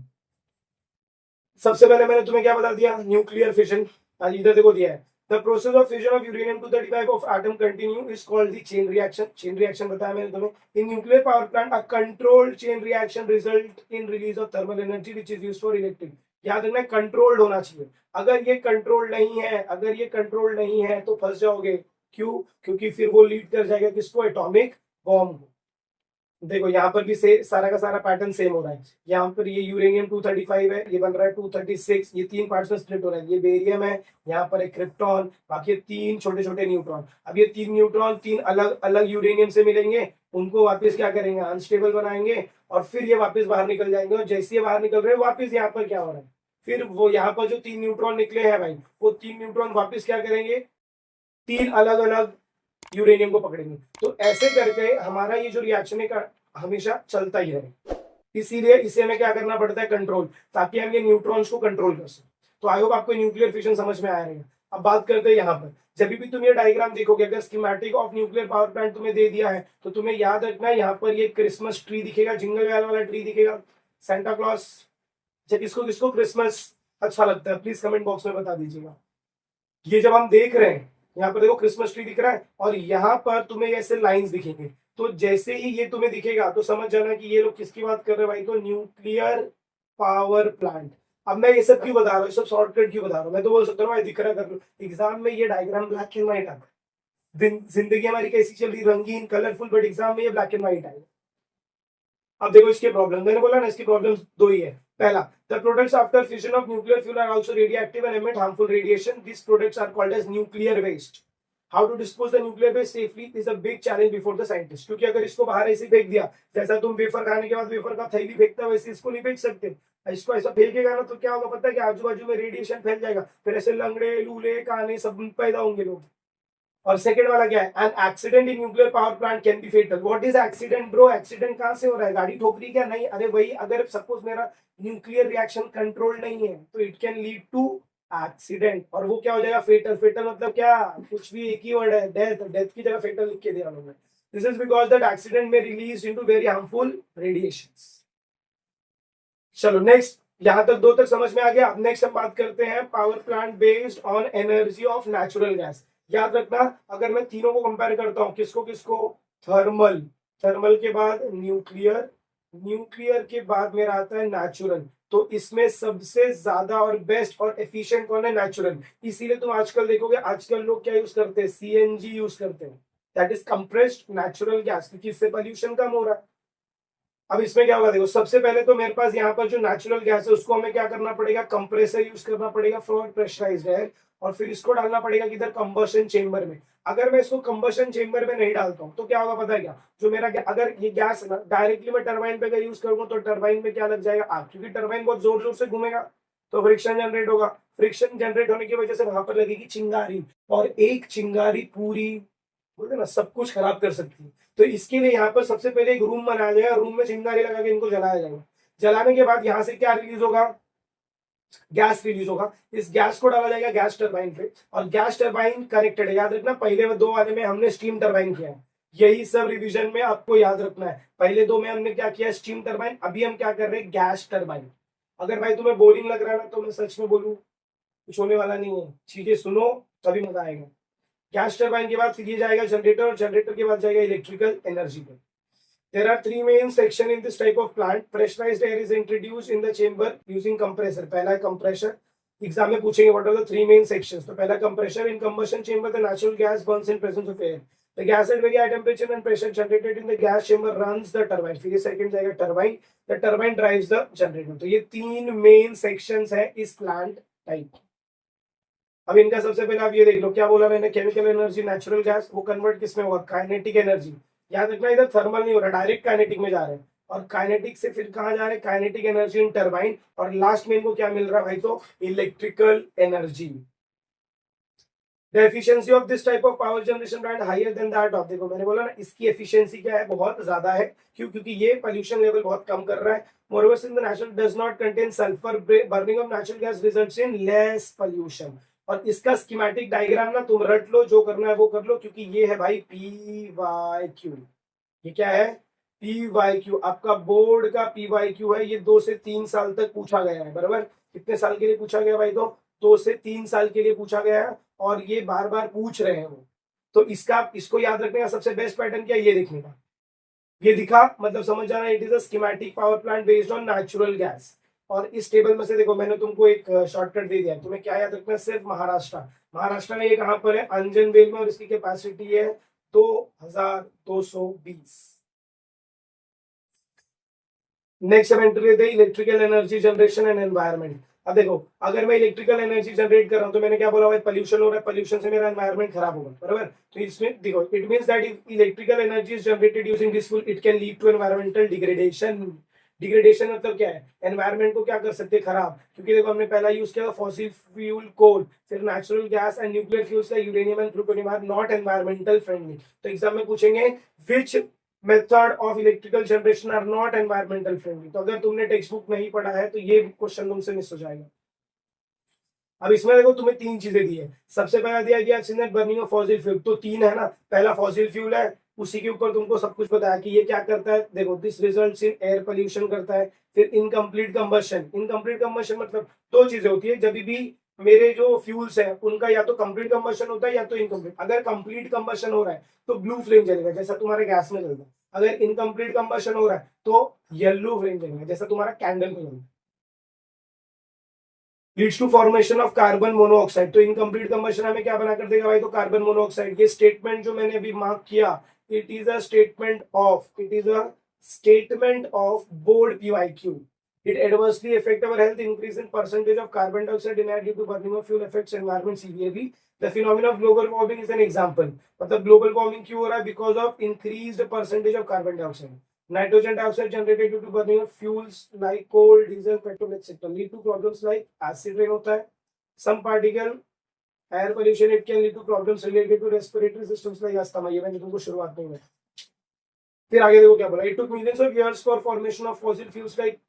सबसे पहले मैंने तुम्हें क्या बता दिया, न्यूक्लियर फिशन। इधर देखो दिया है, the process of fusion of uranium 235 of atom continue is called the chain reaction. Chain reaction बताया मैंने तुम्हें। In nuclear power plant a controlled chain reaction result in release of thermal energy which is used for electric. याद रखना controlled होना चाहिए। अगर ये control नहीं है, अगर ये कंट्रोल नहीं है तो फंस जाओगे। क्यों, क्योंकि फिर वो लीड कर जाएगा किसको, एटॉमिक बॉम्ब को। देखो यहाँ पर भी से सारा का सारा पैटर्न सेम हो रहा है। यहाँ पर ये यूरेनियम 235 है, ये बन रहा है 236, ये 3 पार्ट्स में स्प्लिट हो रहा है। ये बेरियम है, यहाँ पर एक क्रिप्टॉन, बाकी 3 छोटे छोटे न्यूट्रॉन। अब ये 3 न्यूट्रॉन 3 अलग अलग यूरेनियम से मिलेंगे, उनको वापस क्या करेंगे, अनस्टेबल बनाएंगे, और फिर ये वापस बाहर निकल जाएंगे। और जैसे ये बाहर निकल रहे हैं वापस यहाँ पर क्या हो रहा है, फिर वो यहाँ पर जो 3 न्यूट्रॉन निकले हैं भाई, वो 3 न्यूट्रॉन वापस क्या करेंगे, 3 अलग अलग यूरेनियम को पकड़ेंगे। तो ऐसे करके हमारा ये जो रिएक्शन है का हमेशा चलता ही रहे। इसीलिए इसे हमें क्या करना पड़ता है, कंट्रोल, ताकि हम ये न्यूट्रॉन्स को कंट्रोल कर सकें। तो आई होप आपको न्यूक्लियर फिशन समझ में आया रहेगा। अब बात करते हैं यहाँ पर, जब भी तुम ये डायग्राम देखोगे, अगर schematic of nuclear power plant तुम्हें दे दिया है तो तुम्हें याद रखना है, यहाँ पर ये क्रिसमस ट्री दिखेगा, जिंगल बेल वाला ट्री दिखेगा, सेंटा क्लॉस। जब किसको किसको क्रिसमस अच्छा लगता है प्लीज कमेंट बॉक्स में बता दीजिएगा। ये जब हम देख रहे हैं, यहाँ पर देखो क्रिसमस ट्री दिख रहा है, और यहाँ पर तुम्हें ऐसे लाइंस दिखेंगे। तो जैसे ही ये तुम्हें दिखेगा तो समझ जाना कि ये लोग किसकी बात कर रहे हैं भाई, तो न्यूक्लियर पावर प्लांट। अब मैं ये सब क्यों बता रहा हूँ, सब शॉर्टकट क्यों बता रहा हूँ, मैं तो बोल सकता हूँ भाई दिख रहा कर लो। एग्जाम में ये डायग्राम ब्लैक एंड व्हाइट आता है। जिंदगी हमारी कैसी चल रही, रंगीन कलरफुल, बट एग्जाम में ये ब्लैक एंड व्हाइट आएगा। अब देखो इसके प्रॉब्लम, मैंने बोला ना इसकी प्रॉब्लम दो ही है। पहला, the products after fission of nuclear fuel are also radioactive and emit harmful radiation. These products are called as nuclear waste. How to dispose the nuclear waste safely is a big challenge before the scientists. क्योंकि अगर इसको बाहर ऐसे फेंक दिया, जैसा तुम wafer खाने के बाद वेफर का थैली फेंकता वैसे इसको नहीं फेंक सकते। इसको ऐसा फेंकेगा ना तो क्या होगा पता है कि आजू बाजू में रेडिएशन फैल जाएगा, फिर ऐसे लंगड़े लूले काने सब पैदा होंगे लोग। और सेकंड वाला क्या है, an accident in nuclear power plant can be fatal. What is accident bro, accident कहां से हो रहा है, गाड़ी ठोक रही क्या, नहीं। अरे भाई अगर सपोज मेरा न्यूक्लियर रिएक्शन कंट्रोल नहीं है तो it can lead to accident, और वो क्या हो जाएगा, फेटल। फेटल मतलब क्या, कुछ भी एक ही वर्ड है, डेथ। डेथ की जगह फेटल लिख के दिया उन्होंने। This is because that accident में release into very harmful radiations. चलो नेक्स्ट, यहां तक दो तक समझ में आ गया। अब नेक्स्ट हम बात करते हैं power plant based on energy of natural gas. याद रखना, अगर मैं तीनों को कंपेयर करता हूं, किसको किसको, थर्मल, थर्मल के बाद न्यूक्लियर, न्यूक्लियर के बाद मेरा आता है नेचुरल। तो इसमें सबसे ज्यादा और बेस्ट और एफिशिएंट कौन है, नेचुरल। इसीलिए तुम आजकल देखोगे, आजकल लोग क्या यूज करते हैं, सीएनजी यूज करते हैं, that is compressed natural gas, क्योंकि इससे पोल्यूशन कम हो रहा है। अब इसमें क्या होगा, देखो सबसे पहले तो मेरे पास यहाँ पर जो नेचुरल गैस है उसको हमें क्या करना पड़ेगा, कंप्रेसर यूज करना पड़ेगा फॉर प्रेशराइज्ड एयर, और फिर इसको डालना पड़ेगा किधर, कंबशन चेंबर में। अगर मैं इसको कंबशन चेंबर में नहीं डालता हूँ तो क्या होगा पता है क्या, जो मेरा अगर ये गैस है ना डायरेक्टली मैं टरबाइन पे अगर यूज करूंगा तो टरबाइन में क्या लग जाएगा, आग, क्योंकि टरबाइन बहुत जोर जोर से घूमेगा तो फ्रिक्शन जनरेट होगा। फ्रिक्शन जनरेट होने की वजह से वहां पर लगेगी चिंगारी, और एक चिंगारी पूरी बोलते ना सब कुछ खराब कर सकती है। तो इसके लिए यहाँ पर सबसे पहले एक रूम बनाया जाएगा, रूम में चिंगारी लगा के इनको जलाया जाएगा। जलाने के बाद यहाँ से क्या रिलीज होगा, गैस रिलीज होगा। इस गैस को डाला जाएगा गैस टरबाइन पे, और गैस टरबाइन कनेक्टेड है, याद रखना पहले दो वाले में हमने स्टीम टरबाइन किया है, यही सब रिवीजन में आपको याद रखना है। पहले दो में हमने क्या किया, स्टीम टरबाइन, अभी हम क्या कर रहे हैं, गैस टरबाइन। अगर भाई तुम्हें बोरिंग लग रहा है ना तो मैं सच में बोलूं कुछ होने वाला नहीं है, चीजें सुनो तभी मजा आएगा। गैस टरबाइन के बाद फिर ये जाएगा जनरेटर, और जनरेटर के बाद जाएगा इलेक्ट्रिकल एनर्जी पे। There are three main sections in this type of plant. Pressurized air is introduced in the chamber using compressor. पहला है compressor. एग्जाम में पूछेंगे what are the three main sections. तो पहला compressor. In combustion chamber the natural gas burns in presence of air. The gas at very high temperature and pressure generated in the gas chamber runs the turbine. फिर ये second जाएगा turbine. The turbine drives the generator. तो ये तीन main sections है इस plant type। अब इनका सबसे पहले आप ये देख लो, क्या बोला मैंने, केमिकल एनर्जी नेचुरल गैस, वो कन्वर्ट किसमें होगा, काइनेटिक एनर्जी। याद रखना इधर थर्मल नहीं हो रहा, डायरेक्ट काइनेटिक में जा रहे हैं, और काइनेटिक से फिर कहाँ जा रहे हैं, काइनेटिक एनर्जी इन टरबाइन, और लास्ट में इनको क्या मिल रहा है भाई, तो electrical energy. The efficiency of this type of power generation plant higher than that of, देखो मैंने बोला ना इसकी एफिशिएंसी क्या है, बहुत ज्यादा है। क्यों, क्योंकि ये पोल्यूशन लेवल बहुत कम कर रहा है। Moreover since the natural does not contain sulphur, burning of natural gas results in less pollution. और इसका स्कीमेटिक डायग्राम ना तुम रट लो, जो करना है वो कर लो, क्योंकि ये है भाई पी वाई क्यू। ये क्या है, पी वाई क्यू, आपका बोर्ड का पी वाई क्यू है। ये 2 से 3 साल तक पूछा गया है, बराबर। कितने साल के लिए पूछा गया भाई, तो 2 से 3 साल के लिए पूछा गया है, और ये बार बार पूछ रहे हैं वो। तो इसको याद रखने का सबसे बेस्ट पैटर्न क्या है, ये देखने का। ये दिखा मतलब समझ जाना, it is a schematic power plant based on natural gas. और इस टेबल में से देखो मैंने तुमको एक शॉर्टकट दे दिया है, तुम्हें क्या याद रखना है, सिर्फ महाराष्ट्र। महाराष्ट्र में ये कहां पर है, अंजनवेल में, और इसकी कैपेसिटी है 2220। नेक्स्ट हम एंटर लेते हैं electrical energy generation and environment. अब देखो अगर मैं इलेक्ट्रिकल एनर्जी जनरेट कर रहा हूं तो मैंने क्या बोला भाई, पोल्यूशन हो रहा है, पोल्यूशन से मेरा एनवायरनमेंट खराब होगा, बराबर। तो इसमें देखो it means that if electrical energy is generated using this fuel it can lead to environmental degradation. Degradation मतलब क्या है, एनवायरनमेंट को क्या कर सकते हैं, खराब। क्योंकि देखो हमने पहला यूज किया फॉसिल फ्यूल कोल, फिर natural gas and nuclear fuels like uranium and plutonium are not environmental friendly. तो एग्जाम में पूछेंगे which method of electrical generation are not environmental friendly. तो अगर तुमने टेक्स्ट बुक नहीं पढ़ा है तो ये क्वेश्चन तुमसे मिस हो जाएगा। अब इसमें देखो तुम्हें तीन चीजें दी है। सबसे पहला दिया गया बर्निंग ऑफ फॉसिल फ्यूल, तो तीन है ना, पहला फॉसिल फ्यूल है, उसी के ऊपर तुमको सब कुछ बताया कि ये क्या करता है। देखो this results in air pollution करता है। फिर इनकम्प्लीट कंबशन, इनकम्प्लीट कंबशन मतलब दो चीजें होती है, जब भी मेरे जो फ्यूल्स है उनका या तो कंप्लीट कंबशन होता है या तो इनकम्प्लीट। अगर कंप्लीट कंबशन हो रहा है तो ब्लू फ्लेम जलेगा जैसा तुम्हारे गैस में जलता है, अगर इनकम्प्लीट कंबशन हो रहा है तो येलो फ्लेम जलेगा जैसा तुम्हारा कैंडल में जलता है। Leads to formation of carbon monoxide, तो इनकम्प्लीट कंबशन हमें क्या बना कर देगा भाई, तो कार्बन मोनोऑक्साइड। ये स्टेटमेंट जो मैंने अभी मार्क किया, it is a statement of board PYQ. It adversely affect our health, increase in percentage of carbon dioxide in air due to burning of fuel affects environment severely. The phenomenon of global warming is an example. मतलब global warming क्यों हो रहा है, because of increased percentage of carbon dioxide. Nitrogen dioxide generated due to burning of fuels like coal, diesel, petrol, etc. lead to problems like acid rain होता है. Some particle air pollution it can lead to problems related to respiratory systems like asthma. ये मैंने तुमको शुरुआत में बताया. फिर आगे देखो क्या बोला, it took millions of years for formation of fossil fuels like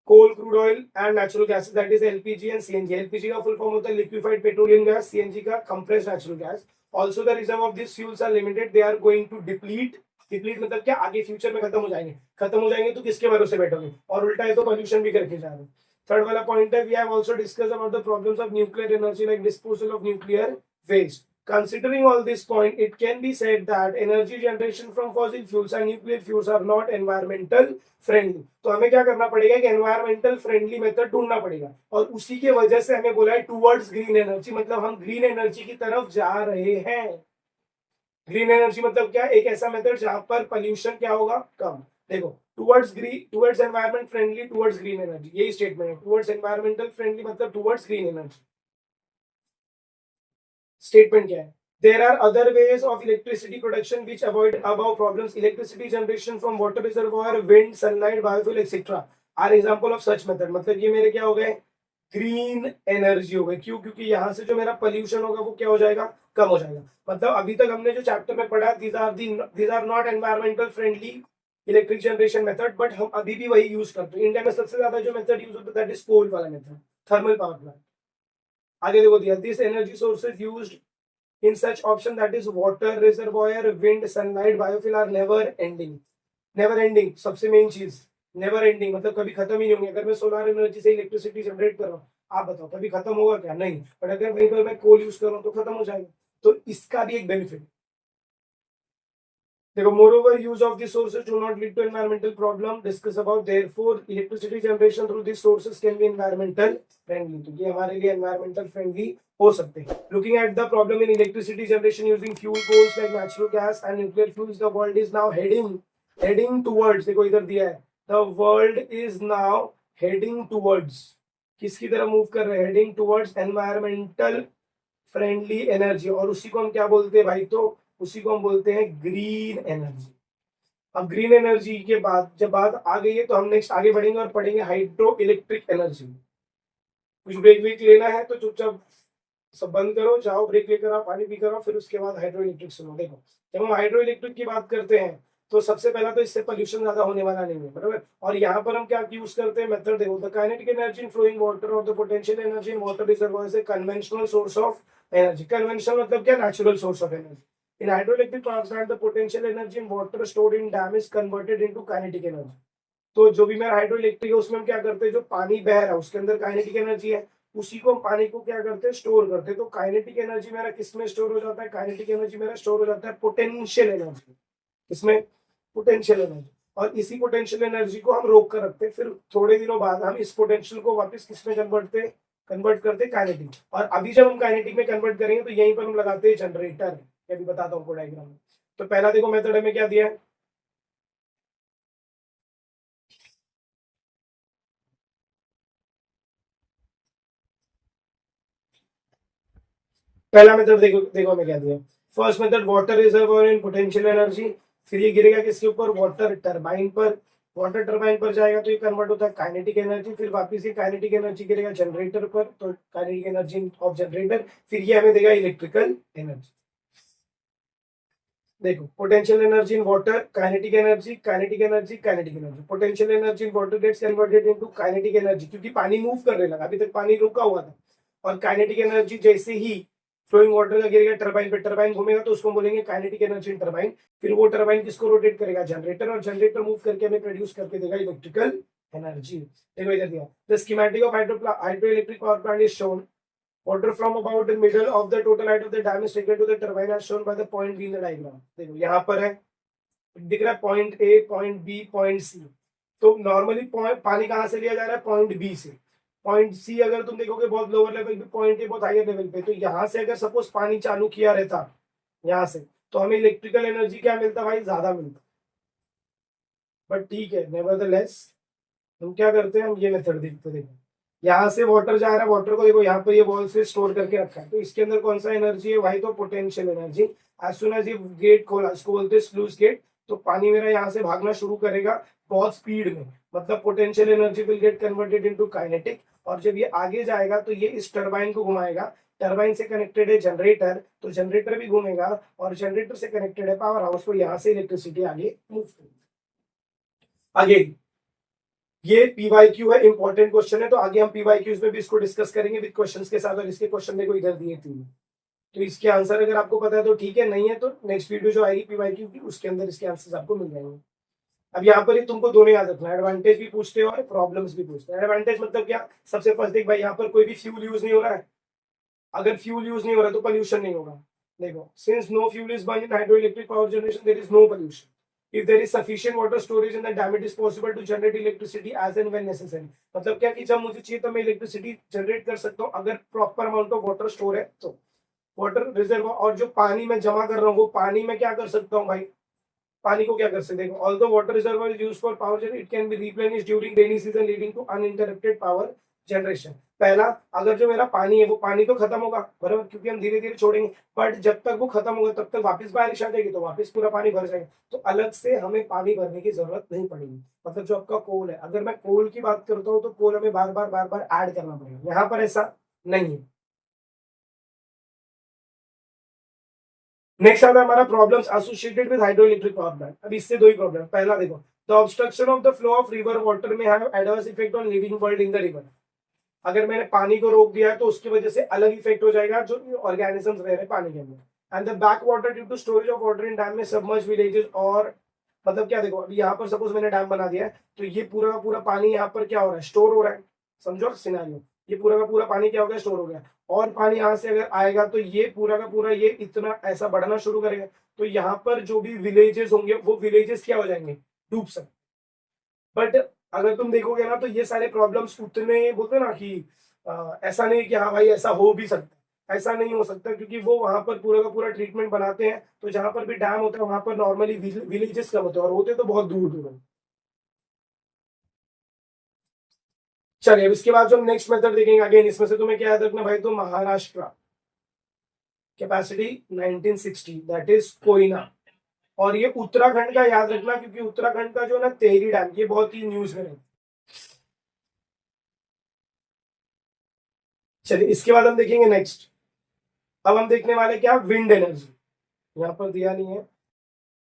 coal, crude oil and natural gases, that is LPG and CNG. LPG का full form होता है liquefied petroleum gas, CNG का compressed natural gas. Also the reserve of these fuels are limited, they are going to deplete. Deplete मतलब क्या, आगे future में खत्म हो जाएंगे। खत्म हो जाएंगे तो किसके भरोसे बैठोगे, और उल्टा है तो पोल्यूशन भी करके जा रहे हैं। थर्ड वाला पॉइंट है, we have also discussed about the problems of nuclear energy like disposal of nuclear waste. Considering all this point, it can be said that energy generation from fossil fuels and nuclear fuels are not environmental friendly. तो हमें क्या करना पड़ेगा कि environmental friendly method ढूंढना पड़ेगा, और उसी के वजह से हमें बोला है टूवर्ड्स ग्रीन एनर्जी, मतलब हम ग्रीन एनर्जी की तरफ जा रहे हैं। ग्रीन एनर्जी मतलब क्या, एक ऐसा मेथड जहां पर पोल्यूशन क्या होगा, कम। देखो, towards environment friendly, towards green energy, यही स्टेटमेंट है। टुवर्ड्स एनवायरमेंटल फ्रेंडली मतलब टुवर्ड्स ग्रीन एनर्जी। स्टेटमेंट क्या है? There are other ways of electricity production which avoid above problems. Electricity generation from water reservoir, wind, sunlight, biofuel, etc. are example of such method. मतलब ये मेरे क्या हो गए? Green energy हो गई। क्यों? क्योंकि यहाँ से जो मेरा पोल्यूशन होगा वो क्या हो जाएगा? कम हो जाएगा। मतलब अभी तक हमने जो चैप्टर में पढ़ा, these are not environmental friendly electric generation method, but हम अभी भी वही यूज करते हैं। इंडिया में सबसे ज्यादा जो मेथड यूज होता है दैट इज कोल वाला मेथड, थर्मल पावर प्लांट। आगे देखो दिया, this energy sources used in such option that is water reservoir, wind, sunlight, biofuel are never ending. never ending सबसे मेन चीज, never ending मतलब कभी खत्म ही नहीं होंगे। अगर मैं सोलर एनर्जी से इलेक्ट्रिसिटी जनरेट कर रहा हूँ, आप बताओ कभी खत्म होगा क्या? नहीं। बट अगर वहीं पर मैं कोल यूज कर रहा हूँ तो खत्म हो जाएगा। तो इसका भी एक बेनिफिट देखो, moreover use of these sources do not lead to environmental problem, discuss about, therefore electricity generation through these sources can be environmental friendly। तो ये हमारे लिए environmental friendly हो सकते हैं। Looking at the problem in electricity generation using fuel coals like natural gas and nuclear fuels, the world is now heading towards, देखो इधर दिया है, the world is now heading towards, किसकी तरफ मूव कर रहे हैं? heading towards environmental friendly energy. और उसी को हम क्या बोलते हैं भाई? तो उसी को हम बोलते हैं ग्रीन एनर्जी। अब ग्रीन एनर्जी के बाद जब बात आ गई है तो हम नेक्स्ट आगे बढ़ेंगे और पढ़ेंगे हाइड्रो इलेक्ट्रिक एनर्जी। कुछ ब्रेक वेक लेना है तो चुपचाप सब बंद करो, जाओ ब्रेक लेकर आओ, पानी पी कर आओ, फिर उसके बाद हाइड्रो इलेक्ट्रिक सुनो। देखो, जब हम हाइड्रो इलेक्ट्रिक की बात करते हैं तो सबसे पहला तो इससे पोल्यूशन ज्यादा होने वाला नहीं है, बराबर। और यहाँ पर हम क्या यूज करते हैं मेथड? देखो, the kinetic energy in flowing water और the potential energy in water reservoirs a conventional source of energy. Conventional मतलब क्या? Natural source of energy. In hydroelectric power plant the potential energy in water stored in dam is converted into kinetic energy. तो जो भी मेरा hydro electric है उसमें हम क्या करते हैं? जो पानी बह रहा है उसके अंदर काइनेटिक एनर्जी है, उसी को हम पानी को क्या करते हैं? स्टोर करते हैं। तो काइनेटिक एनर्जी मेरा किस में स्टोर हो जाता है? काइनेटिक एनर्जी मेरा स्टोर हो जाता है पोटेंशियल एनर्जी। इसमें पोटेंशियल एनर्जी, और इसी पोटेंशियल एनर्जी को हम रोक कर रखते हैं। फिर थोड़े दिनों बाद हम इस पोटेंशियल को वापस किस में कन्वर्ट करते हैं? काइनेटिक। और अभी जब हम काइनेटिक में कन्वर्ट करेंगे तो यहीं पर हम लगाते हैं जनरेटर। अभी बताता हूँ डायग्राम में। तो पहला देखो मेथड हमें क्या दिया है? पहला मेथड देखो, देखो हमें क्या दिया। First method water reservoir in potential energy. फिर ये गिरेगा किसके ऊपर? वाटर टरबाइन पर। वाटर टरबाइन पर जाएगा तो ये कन्वर्ट होता है काइनेटिक एनर्जी। फिर वापस ये काइनेटिक एनर्जी गिरेगा जनरेटर पर, तो काइनेटिक एनर्जी ऑफ जनरेटर। फिर ये हमें देगा इलेक्ट्रिकल एनर्जी। देखो, potential energy in water, kinetic energy, kinetic energy, kinetic energy. Potential energy in water gets converted into kinetic energy, क्योंकि पानी मूव करने लगा, अभी तक पानी रुका हुआ था। और काइनेटिक एनर्जी जैसे ही फ्लोइंग वाटर का गिरेगा टरबाइन पे, टरबाइन घूमेगा तो उसको बोलेंगे काइनेटिक एनर्जी इन टरबाइन। फिर वो टरबाइन किसको रोटेट करेगा? जनरेटर, और जनरेटर मूव करके हमें प्रोड्यूस करके देगा इलेक्ट्रिकल एनर्जी। देखो इधर दिया, the schematic of hydro electric power plant is shown. Water from about the middle of the total height of the dam is taken to the turbine as shown by the point B in the diagram। देखो यहाँ पर है, दिख रहा है point A, point B, point C. तो normally पानी कहाँ से लिया जा रहा है? पॉइंट बी से। पॉइंट सी अगर तुम देखोगे बहुत लोअर लेवल पे, पॉइंट ए बहुत हायर लेवल पे। तो यहाँ से अगर सपोज पानी चालू किया रहता यहाँ से, तो हमें इलेक्ट्रिकल एनर्जी क्या मिलता भाई? ज्यादा मिलता। बट ठीक है, नेवरदलेस हम क्या करते हैं? हम ये मेथड देखते। देखो, यहाँ से वाटर जा रहा है, वाटर को देखो यहाँ पर ये वॉल से स्टोर करके रखा है, तो इसके अंदर कौन सा एनर्जी है भाई? तो potential energy. As soon as ये गेट खोला, इसको बोलते हैं स्लूज गेट, तो पानी मेरा यहाँ से भागना शुरू करेगा बहुत स्पीड में। मतलब potential energy will get converted into kinetic. और जब ये आगे जाएगा तो ये इस टरबाइन को घुमाएगा। टरबाइन से कनेक्टेड है जनरेटर, तो जनरेटर भी घूमेगा, और जनरेटर से कनेक्टेड है पावर हाउस, तो यहाँ से इलेक्ट्रिसिटी आगे मूव करेगी। आगे ये पीवाईक्यू है, इंपॉर्टेंट क्वेश्चन है, तो आगे हम पीवाईक्यूज में भी इसको डिस्कस करेंगे विद क्वेश्चंस के साथ। और इसके क्वेश्चन देखो इधर दिए तीन, तो इसके आंसर अगर आपको पता है तो ठीक है, नहीं है तो नेक्स्ट वीडियो जो आएगी पीवाईक्यू की उसके अंदर इसके आंसर्स आपको मिल जाएंगे। अब यहाँ पर ही तुमको दोनों याद रखना है, एडवांटेज भी पूछते हो और प्रॉब्लम्स भी पूछते हैं। एडवांटेज मतलब क्या? सबसे फर्स्ट देख भाई, यहाँ पर कोई भी फ्यूल यूज नहीं हो रहा है। अगर फ्यूल यूज नहीं हो रहा है तो पोल्यूशन नहीं होगा। देखो, since no fuel is burn in hydro electric power generation there is no pollution. If there is sufficient water storage in the dam, it is possible to generate electricity as and when necessary। मतलब क्या कि जब मुझे चाहिए तो मैं electricity generate कर सकता हूँ, अगर proper amount of water store है तो। वाटर रिजर्व, और जो पानी मैं जमा कर रहा हूँ वो पानी में क्या कर सकता हूँ भाई? पानी को क्या कर सकते हैं, although water reservoir is used for power generation it can be replenished during rainy season leading to uninterrupted power generation. पहला, अगर जो मेरा पानी है वो पानी तो खत्म होगा बराबर, क्योंकि हम धीरे धीरे छोड़ेंगे, बट जब तक वो खत्म होगा तब तक वापस बारिश आ जाएगी तो वापस पूरा पानी भर जाएगा, तो अलग से हमें पानी भरने की जरूरत नहीं पड़ेगी। मतलब जो आपका कोल है, अगर मैं कोल की बात करता हूँ तो कोल हमें बार बार ऐड करना पड़ेगा, यहाँ पर ऐसा नहीं है। नेक्स्ट आता है हमारा problems associated with hydro electric power plant. अब इससे दो ही प्रॉब्लम, पहला देखो, the obstruction of the flow of river water may have adverse effect on living world in the river. अगर मैंने पानी को रोक दिया है तो उसकी वजह से अलग इफेक्ट हो जाएगा जो ऑर्गेनिजम्स रह रहे हैं पानी के अंदर। And the back water due to storage of water in dam में सबमर्ज विलेजेस, और मतलब क्या देखो, अभी यहाँ पर सपोज मैंने डैम बना दिया है तो ये पूरा का पूरा पानी यहाँ पर क्या हो रहा है, स्टोर हो रहा है। समझो सिनेरियो, ये पूरा का पूरा पानी क्या हो गया, स्टोर हो गया, और पानी यहाँ से अगर आएगा तो ये पूरा का पूरा ये इतना ऐसा बढ़ना शुरू करेगा, तो यहाँ पर जो भी विलेजेस होंगे वो विलेजेस क्या हो जाएंगे, डूब सकते। बट अगर तुम देखोगे ना तो ये सारे प्रॉब्लम्स उतने बोलते हैं ना कि ऐसा नहीं कि हाँ भाई ऐसा हो भी सकता है, ऐसा नहीं हो सकता, क्योंकि वो वहां पर पूरा का पूरा ट्रीटमेंट बनाते हैं, तो जहां पर भी डैम होता है वहां पर नॉर्मली विलेजेस कम होते हैं, और होते तो बहुत दूर दूर हैं। चलिए अब इसके बाद जो हम नेक्स्ट मेथड देखेंगे, अगेन इसमें से तुम्हें क्या याद रखना भाई, तो Maharashtra capacity 1960 that is Koyna, और ये उत्तराखंड का याद रखना, क्योंकि उत्तराखंड का जो ना तेहरी डैम, ये बहुत ही न्यूज में है। चलिए इसके बाद हम देखेंगे नेक्स्ट, अब हम देखने वाले क्या, विंड एनर्जी। यहाँ पर दिया नहीं है,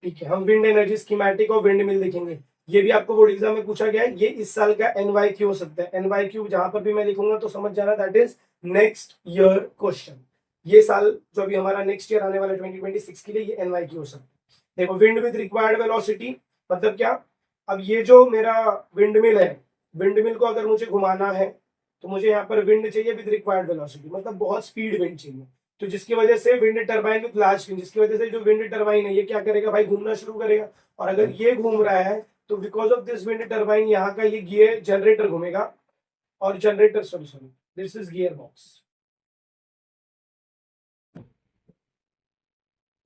ठीक है, हम विंड एनर्जी स्कीमेटिक और विंड मिल देखेंगे। ये भी आपको बोर्ड एग्जाम में पूछा गया है, ये इस साल का एनवाईक्यू हो सकता है। एनवाईक्यू जहां पर भी मैं लिखूंगा तो समझ जाना that is next year question. ये साल जो अभी हमारा नेक्स्ट ईयर आने वाला 2026 के लिए ये एनवाईक्यू हो सकता है। देखो, विंड विद रिक्वायर्ड वेलोसिटी मतलब क्या, अब ये जो मेरा विंड मिल है, विंड मिल को अगर मुझे घुमाना है तो मुझे यहाँ पर विंड चाहिए विद रिक्वायर्ड वेलोसिटी, मतलब बहुत स्पीड विंड चाहिए, तो जिसकी वजह से wind turbine with large fin, जिसकी वजह से जो विंड टरबाइन है ये क्या करेगा भाई, घूमना शुरू करेगा। और अगर ये घूम रहा है तो because of this wind turbine यहाँ का ये गियर जनरेटर घूमेगा, और generator sorry sorry this is gear box,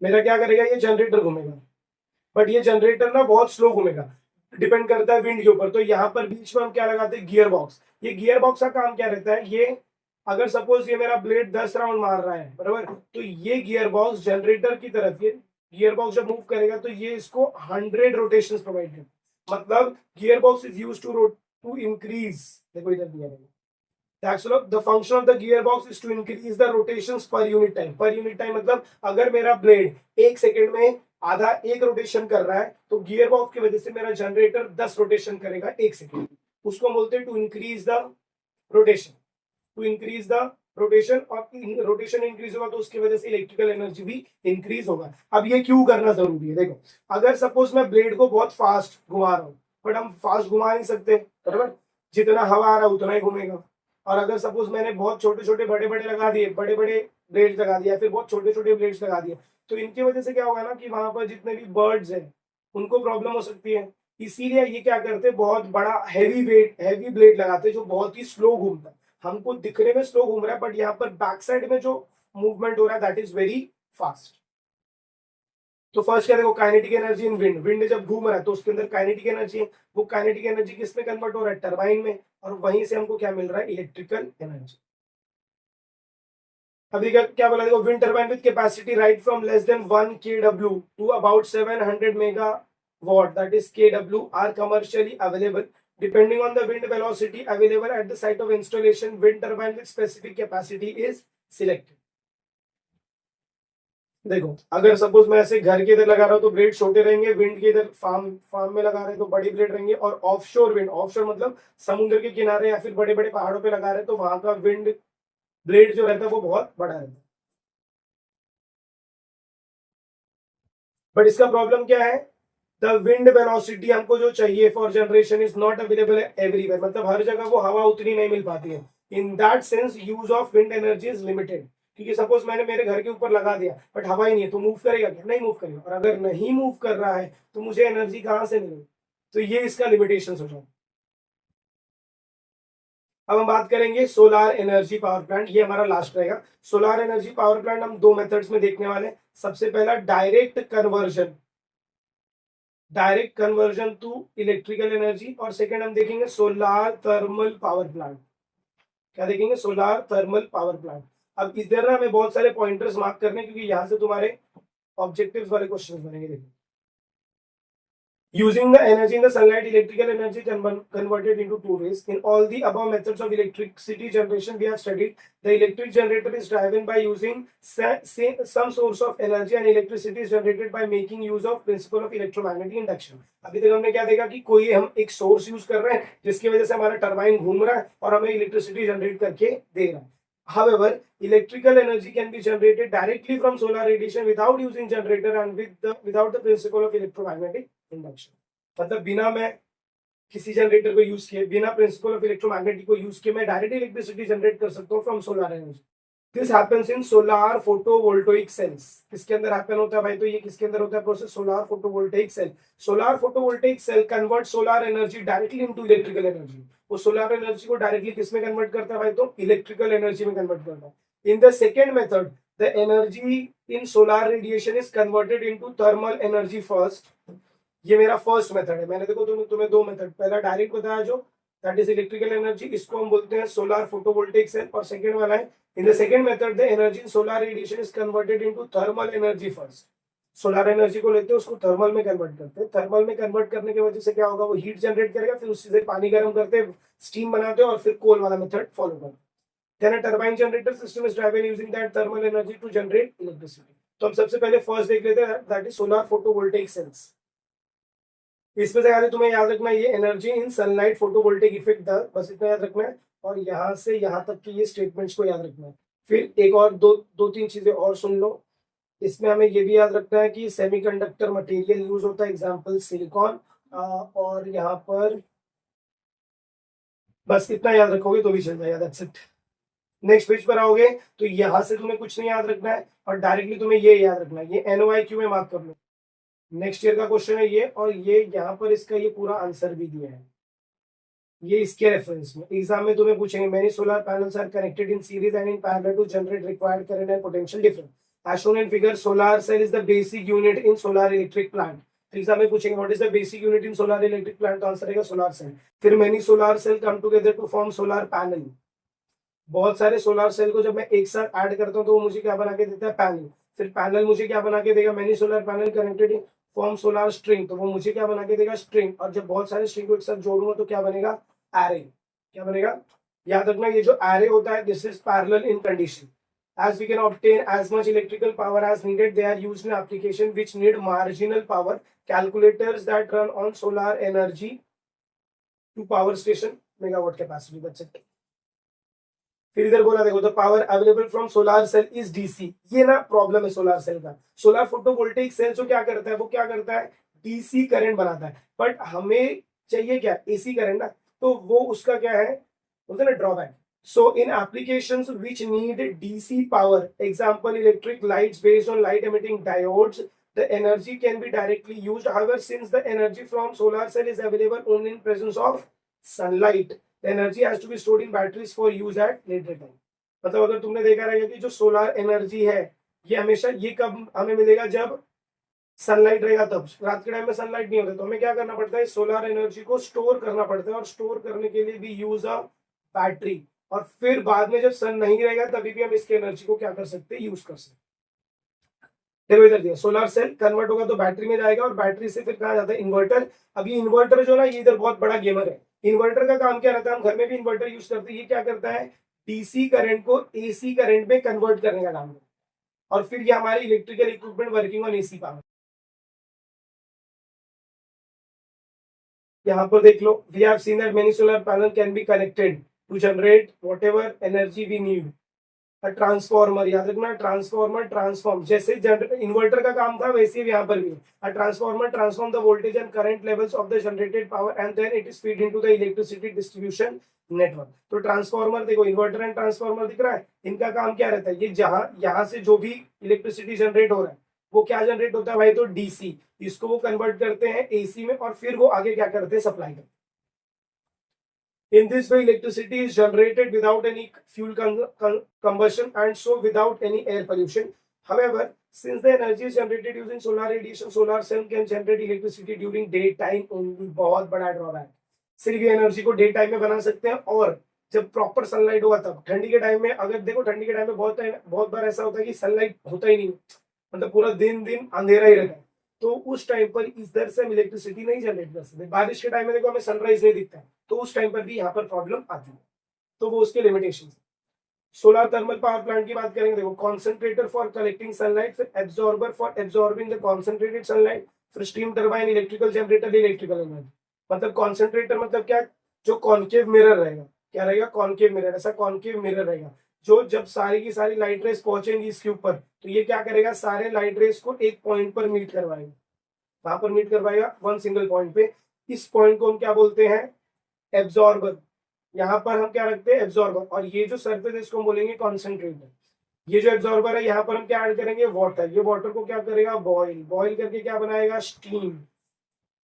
मेरा क्या करेगा, ये जनरेटर घूमेगा, बट ये जनरेटर ना बहुत स्लो घूमेगा, डिपेंड करता है विंड के ऊपर। तो यहाँ पर बीच में हम क्या लगाते हैं, गियर बॉक्स। ये गियर बॉक्स का काम क्या रहता है, ये अगर सपोज ये मेरा ब्लेड 10 राउंड मार रहा है बराबर, तो ये गियर बॉक्स जनरेटर की तरफ, ये गियर बॉक्स जब मूव करेगा तो ये इसको 100 रोटेशन प्रोवाइड करेगा। मतलब gear box is use to increase, देखो इधर दिया है, the function of the gearbox is to increase the rotations per unit time। Per unit time मतलब अगर मेरा ब्लेड एक सेकेंड में आधा एक रोटेशन कर रहा है तो गियर बॉक्स की वजह से मेरा जनरेटर 10 रोटेशन करेगा एक सेकेंड, उसको बोलते हैं to increase the rotation, to increase the rotation. और रोटेशन इंक्रीज होगा तो उसकी वजह से इलेक्ट्रिकल एनर्जी भी इंक्रीज होगा। अब ये क्यों करना जरूरी है, देखो, अगर सपोज मैं ब्लेड को बहुत फास्ट घुमा रहा हूँ, बट हम फास्ट घुमा नहीं सकते बराबर, जितना हवा आ रहा है उतना ही घूमेगा। और अगर सपोज मैंने बहुत छोटे छोटे बड़े बड़े लगा दिए, बड़े बड़े ब्लेड्स लगा दिया, फिर बहुत छोटे छोटे ब्लेड्स लगा दिए, तो इनकी वजह से क्या होगा ना कि वहां पर जितने भी बर्ड्स हैं उनको प्रॉब्लम हो सकती है। इसीलिए ये क्या करते हैं, बहुत बड़ा हैवी ब्लेड लगाते हैं जो बहुत ही स्लो घूमता है। हमको दिखने में स्लो घूम रहा है बट यहाँ पर बैक साइड में जो मूवमेंट हो रहा है दैट इज वेरी फास्ट। तो फर्स्ट क्या देखो, काइनेटिक एनर्जी इन विंड, विंड जब घूम रहा है तो उसके अंदर काइनेटिक एनर्जी है, वो काइनेटिक एनर्जी किस में कन्वर्ट हो रहा है, टरबाइन में, और वहीं से हमको क्या मिल रहा है, इलेक्ट्रिकल एनर्जी। अभी क्या बोला, देखो, wind turbine with capacity right from less than 1 kW to about 700 megawatt that is kW are commercially available depending on the wind velocity available at the site of installation. Wind turbine with specific capacity is selected. देखो, अगर suppose मैं ऐसे घर के इधर लगा रहा हूँ तो ब्लेड छोटे रहेंगे, विंड के इधर फार्म फार्म में लगा रहे हैं तो बड़ी ब्लेड रहेंगे, और ऑफशोर विंड, ऑफशोर मतलब समुद्र के किनारे या फिर बड़े बड़े पहाड़ों पे लगा रहे हैं तो वहां का विंड ब्लेड जो रहता है वो बहुत बड़ा रहता है। बट इसका प्रॉब्लम क्या है, द विंड वेलोसिटी हमको जो चाहिए for generation is not available everywhere, मतलब हर जगह वो हवा उतनी नहीं मिल पाती है। In that sense use of wind energy is limited, क्योंकि सपोज मैंने मेरे घर के ऊपर लगा दिया बट हवा ही नहीं है तो मूव करेगा क्या, नहीं मूव करेगा, और अगर नहीं मूव कर रहा है तो मुझे एनर्जी कहाँ से मिलेगी, तो ये इसका लिमिटेशन हो जाए। अब हम बात करेंगे सोलार एनर्जी पावर प्लांट, ये हमारा लास्ट रहेगा। सोलार एनर्जी पावर प्लांट हम दो मेथड्स में देखने वाले हैं। सबसे पहला direct conversion, direct conversion to electrical energy, और सेकंड हम देखेंगे सोलार थर्मल पावर प्लांट। क्या देखेंगे? Solar thermal power plant. अब इधर ना हमें बहुत सारे पॉइंटर्स मार्क करने, क्योंकि यहाँ से तुम्हारे ऑब्जेक्टिव्स वाले क्वेश्चन बनेंगे। देखो, using the energy in the sunlight, electrical energy converted into two ways. In all the above methods of electricity generation we have studied, the electric generator is driven by using some source of energy, and electricity is generated by making use of principle of electromagnetic induction. अभी तक हमने क्या देखा कि कोई हम एक source use कर रहे हैं जिसकी वजह से हमारा टरबाइन घूम रहा है और हमें इलेक्ट्रिसिटी जनरेट करके दे रहा है. However, electrical energy can be generated directly from solar radiation without using generator and without the principle of electromagnetic induction. मतलब बिना मैं किसी जनरेटर को यूज किए, बिना प्रिंसिपल ऑफ इलेक्ट्रोमैग्नेटिक को यूज किए मैं डायरेक्ट इलेक्ट्रिसिटी जनरेट कर सकता हूँ from solar energy. This happens in solar photovoltaic cells. किसके अंदर हैपन होता है भाई? तो ये किसके अंदर होता है process? Solar photovoltaic cell. Solar photovoltaic cell convert solar energy directly into electrical energy. वो सोलर एनर्जी को डायरेक्टली किस में कन्वर्ट करता है भाई? तो इलेक्ट्रिकल एनर्जी में कन्वर्ट करता है. In the second method the energy in solar radiation is converted into thermal energy first. ये मेरा फर्स्ट मेथड है. मैंने देखो तुम्हें दो मेथड, पहला डायरेक्ट बताया जो दैट इज इलेक्ट्रिकल एनर्जी, इसको हम बोलते हैं सोलर फोटोवोल्टेइक सेल, और सेकंड वाला है in the second method the energy in solar radiation is converted into thermal energy first. Solar energy को लेते हैं, उसको थर्मल में कन्वर्ट करते हैं. थर्मल में कन्वर्ट करने की वजह से क्या होगा? वो हीट जनरेट करेगा, फिर उससे से पानी गर्म करते हैं, स्टीम बनाते हैं, और फिर कोल वाला मेथड फॉलो करते हैं. Then a turbine generator system is driven using that thermal energy to generate electricity. तो हम सबसे पहले फर्स्ट देख लेते हैं, that is solar photovoltaic cells. इसमें से याद तुम्हें याद रखना, ये energy in sunlight photovoltaic effect the, बस इतना याद रखना है. और यहाँ से यहाँ तक की ये स्टेटमेंट्स को याद रखना है. फिर एक और दो तीन चीजें और सुन लो. इसमें हमें ये भी याद रखना है कि सेमीकंडक्टर मटेरियल यूज होता है, एग्जांपल सिलिकॉन. और यहाँ पर बस इतना याद रखोगे तो भी चल जाएगा. That's it. नेक्स्ट पेज पर आओगे तो यहाँ से तुम्हें कुछ नहीं याद रखना है, और डायरेक्टली तुम्हें ये याद रखना है, ये NOIQ में मार्क कर लो. नेक्स्ट ईयर का क्वेश्चन है ये, और ये यहाँ पर इसका ये पूरा आंसर भी दिया है, ये इसके रेफरेंस में. एग्जाम में तुम्हें पूछेंगे many solar panels are connected in series and in parallel to generate required current and potential difference. As shown in figure solar cell is the basic unit in solar electric plant. Exam में पूछेंगे what is the basic unit in solar electric plant, तो answer रहेगा solar cell. फिर many solar cell come together to form solar panel. बहुत सारे solar cell को जब मैं एक साथ ऐड करता हूँ तो वो मुझे क्या बना के देता है? पैनल. फिर पैनल मुझे क्या बना के देगा? Many solar panel connected in form solar string, तो वो मुझे क्या बना के देगा? स्ट्रिंग. और जब बहुत सारे स्ट्रिंग को एक साथ जोड़ूंगा तो क्या बनेगा? एरे. क्या बनेगा? याद रखना, ये जो एरे होता है this is parallel in condition. As we can obtain as much electrical power as needed, they are used in application which need marginal power. Calculators that run on solar energy to power station megawatt capacity. That's it. फिर इधर बोला देखो the power available from solar cell is DC. ये ना problem है solar cell का. Solar photovoltaic cell जो क्या करता है, वो क्या करता है? डीसी करंट बनाता है. बट हमें चाहिए क्या? एसी करंट ना. तो वो उसका क्या है बोलते हैं ना, drawback. So in applications which need DC power, example electric lights based on light emitting diodes, the energy can be directly used. However, since the energy from solar cell is available only in presence of sunlight, the energy has to be stored in batteries for use at later time. मतलब अगर तुमने देखा रहेगा कि जो solar energy है ये हमेशा ये कब हमें मिलेगा? जब सनलाइट रहेगा तब. रात के टाइम में सनलाइट नहीं होता तो हमें क्या करना पड़ता है? सोलर एनर्जी को स्टोर करना पड़ता है, और स्टोर करने के लिए भी यूज अ बैटरी. और फिर बाद में जब सन नहीं रहेगा तभी भी हम इसके एनर्जी को क्या कर सकते हैं? यूज कर सकते हैं. देखो इधर दिया सोलर सेल कन्वर्ट होगा तो बैटरी में जाएगा, और बैटरी से फिर कहा जाता है इन्वर्टर. अभी इन्वर्टर जो ना ये इधर बहुत बड़ा गेमर है. इन्वर्टर का काम क्या रहता है? हम घर में भी इन्वर्टर यूज करते हैं. ये क्या करता है? डीसी करंट को एसी करंट में कन्वर्ट करने का काम करता है, और फिर ये हमारी electrical equipment working on AC power. यहाँ पर देख लो, we have seen that many solar panel can be connected to generate whatever energy we need. Transformer याद रखना, ट्रांसफॉर्मर ट्रांसफॉर्म, जैसे इन्वर्टर का काम था वैसे ही यहाँ पर भी. Transformer transform the voltage and current levels of the generated power and then it is feed into the electricity distribution network. तो ट्रांसफॉर्मर देखो, इन्वर्टर एंड ट्रांसफॉर्मर दिख रहा है, इनका काम क्या रहता है? ये जहां यहाँ से जो भी इलेक्ट्रिसिटी जनरेट हो रहा है वो क्या जनरेट होता है भाई? तो डीसी. इसको वो कन्वर्ट करते हैं एसी में, और फिर वो आगे क्या करते हैं? सप्लाई करते हैं. In this way, electricity is generated without any fuel combustion and so without any air pollution. However, Since the energy is generated using solar radiation, solar cell can generate electricity during daytime only. बहुत बड़ा drawback, सिर्फ ये energy को day time में बना सकते हैं, और जब प्रॉपर सनलाइट होगा तब। ठंडी के टाइम में अगर देखो, ठंडी के टाइम में बहुत बार ऐसा होता है कि सनलाइट होता ही नहीं, मतलब पूरा दिन दिन अंधेरा ही रहता है, तो उस टाइम पर इधर से हम इलेक्ट्रिसिटी नहीं जनरेट कर सकते। बारिश के टाइम में देखो हमें सनराइज नहीं दिखता है, तो उस टाइम पर भी यहाँ पर प्रॉब्लम आती है, तो वो उसके limitation. Solar thermal power plant की बात करेंगे, देखो कॉन्सेंट्रेटर फॉर कलेक्टिंग सनलाइट, फिर absorber for absorbing the concentrated sunlight, फिर steam turbine, electrical generator, electrical energy. मतलब कॉन्सेंट्रेटर मतलब क्या, जो कॉन्केव मिरर रहेगा, क्या रहेगा, कॉन्केव मिरर, ऐसा कॉन्केव मिरर रहेगा, जो जब सारी की सारी लाइट रेस पहुंचेंगी इसके ऊपर, तो ये क्या करेगा, सारे लाइट रेस को एक पॉइंट पर मीट करवाएगा। वहां पर मीट करवाएगा वन सिंगल पॉइंट पे। इस पॉइंट को हम क्या बोलते हैं, एब्जॉर्बर। यहाँ पर हम क्या रखते हैं, एब्जॉर्बर, और ये जो सरफेस है इसको हम बोलेंगे कॉन्सेंट्रेटर। ये जो एब्जॉर्बर है यहाँ पर हम क्या ऐड करेंगे, वाटर। ये वाटर को क्या करेगा, बॉईल, बॉईल करके क्या बनाएगा, स्टीम।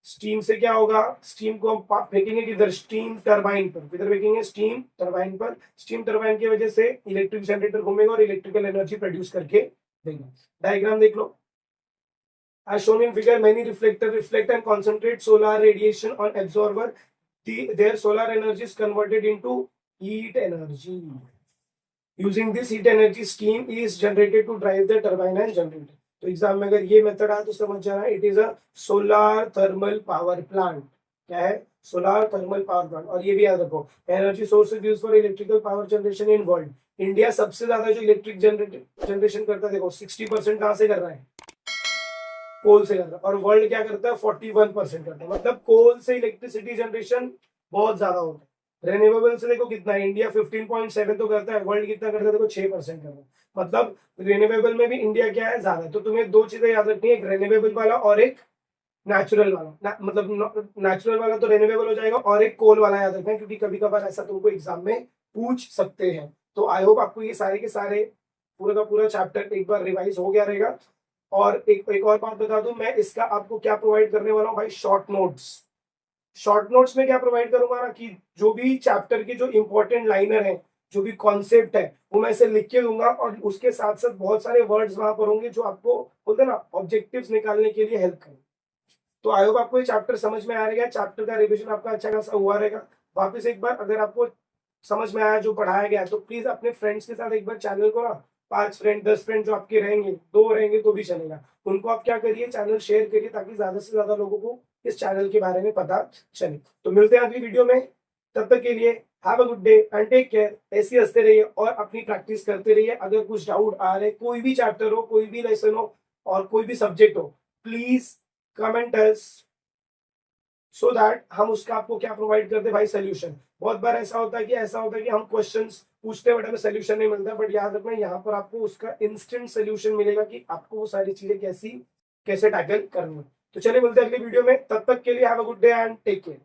स्टीम से क्या होगा, स्टीम को हम फेंकेंगे किधर, स्टीम टरबाइन पर। किधर फेंकेंगे, स्टीम टरबाइन पर। स्टीम टरबाइन की वजह से इलेक्ट्रिक जनरेटर घूमेगा और इलेक्ट्रिकल एनर्जी प्रोड्यूस करके देगा। डायग्राम देख लो। As shown in figure, many reflector reflect and concentrate solar radiation on absorber. Their solar energy is converted into heat energy. Using this heat energy, steam is generated to drive the turbine and generator. तो exam में अगर ये method आया तो समझ जाना, it is a solar thermal power plant. क्या है, सोलर थर्मल पावर प्लांट। और ये भी याद रखो, energy source use for electrical power generation in world. India सबसे ज्यादा जो इलेक्ट्रिक जनरेशन करता है, देखो 60% कहाँ से कर रहा है, कोल से करता है, और वर्ल्ड क्या करता है, 41% करता है। मतलब कोल से इलेक्ट्रिसिटी जनरेशन बहुत ज्यादा होता है। रेन्यूएबल से देखो कितना है, इंडिया 15.7 तो करता है, वर्ल्ड कितना करता है, देखो 6% करता है। मतलब रेन्यूएबल में भी इंडिया क्या है, ज्यादा है। तो तुम्हें दो चीजें याद रखनी है, एक रेन्यूएबल वाला और एक नेचुरल वाला। मतलब नेचुरल वाला तो रेन्यूएबल हो जाएगा, और एक कोल वाला याद रखना है, क्योंकि कभी कभार ऐसा तुमको एग्जाम में पूछ सकते हैं। तो आई होप आपको ये सारे के सारे पूरा का पूरा चैप्टर एक बार रिवाइज हो गया रहेगा। और एक और बात बता दूं, मैं इसका आपको क्या प्रोवाइड करने वाला हूँ भाई, शॉर्ट नोट्स। शॉर्ट नोट्स में क्या प्रोवाइड करूंगा ना, कि जो भी चैप्टर के जो इंपॉर्टेंट लाइनर है, जो भी कॉन्सेप्ट है, वो मैं इसे लिख के दूंगा, और उसके साथ साथ बहुत सारे वर्ड्स वहां पर होंगे जो आपको बोलते हैं ना ऑब्जेक्टिव्स निकालने के लिए हेल्प करें। तो आई होप आपको ये चैप्टर समझ में आ रहेगा, चैप्टर का रिविजन आपका अच्छा खासा हुआ रहेगा। वापस एक बार अगर आपको समझ में आया जो पढ़ाया गया, तो प्लीज अपने फ्रेंड्स के साथ एक बार चैनल को ना, 5 फ्रेंड 10 फ्रेंड जो आपके रहेंगे, 2 रहेंगे तो भी चलेगा, उनको आप क्या करिए, चैनल शेयर करिए, ताकि ज्यादा से ज्यादा लोगों को इस चैनल के बारे में पता चले। तो मिलते हैं अगली वीडियो में, तब तक के लिए have a good day and take care. ऐसे हंसते रहिए और अपनी प्रैक्टिस करते रहिए। अगर कुछ डाउट आ रहे, कोई भी चैप्टर हो, कोई भी लेसन हो, और कोई भी सब्जेक्ट हो, please comment us, so that हम उसका आपको क्या प्रोवाइड करते भाई, सोल्यूशन। बहुत बार ऐसा होता है कि हम क्वेश्चंस पूछते हैं बट हमें सोल्यूशन नहीं मिलता, बट याद रखना यहाँ पर आपको उसका इंस्टेंट सोल्यूशन मिलेगा, कि आपको वो सारी चीजें कैसे टैकल करनी है। तो चलिए मिलते हैं अगली वीडियो में, तब तक के लिए have a good day and take care.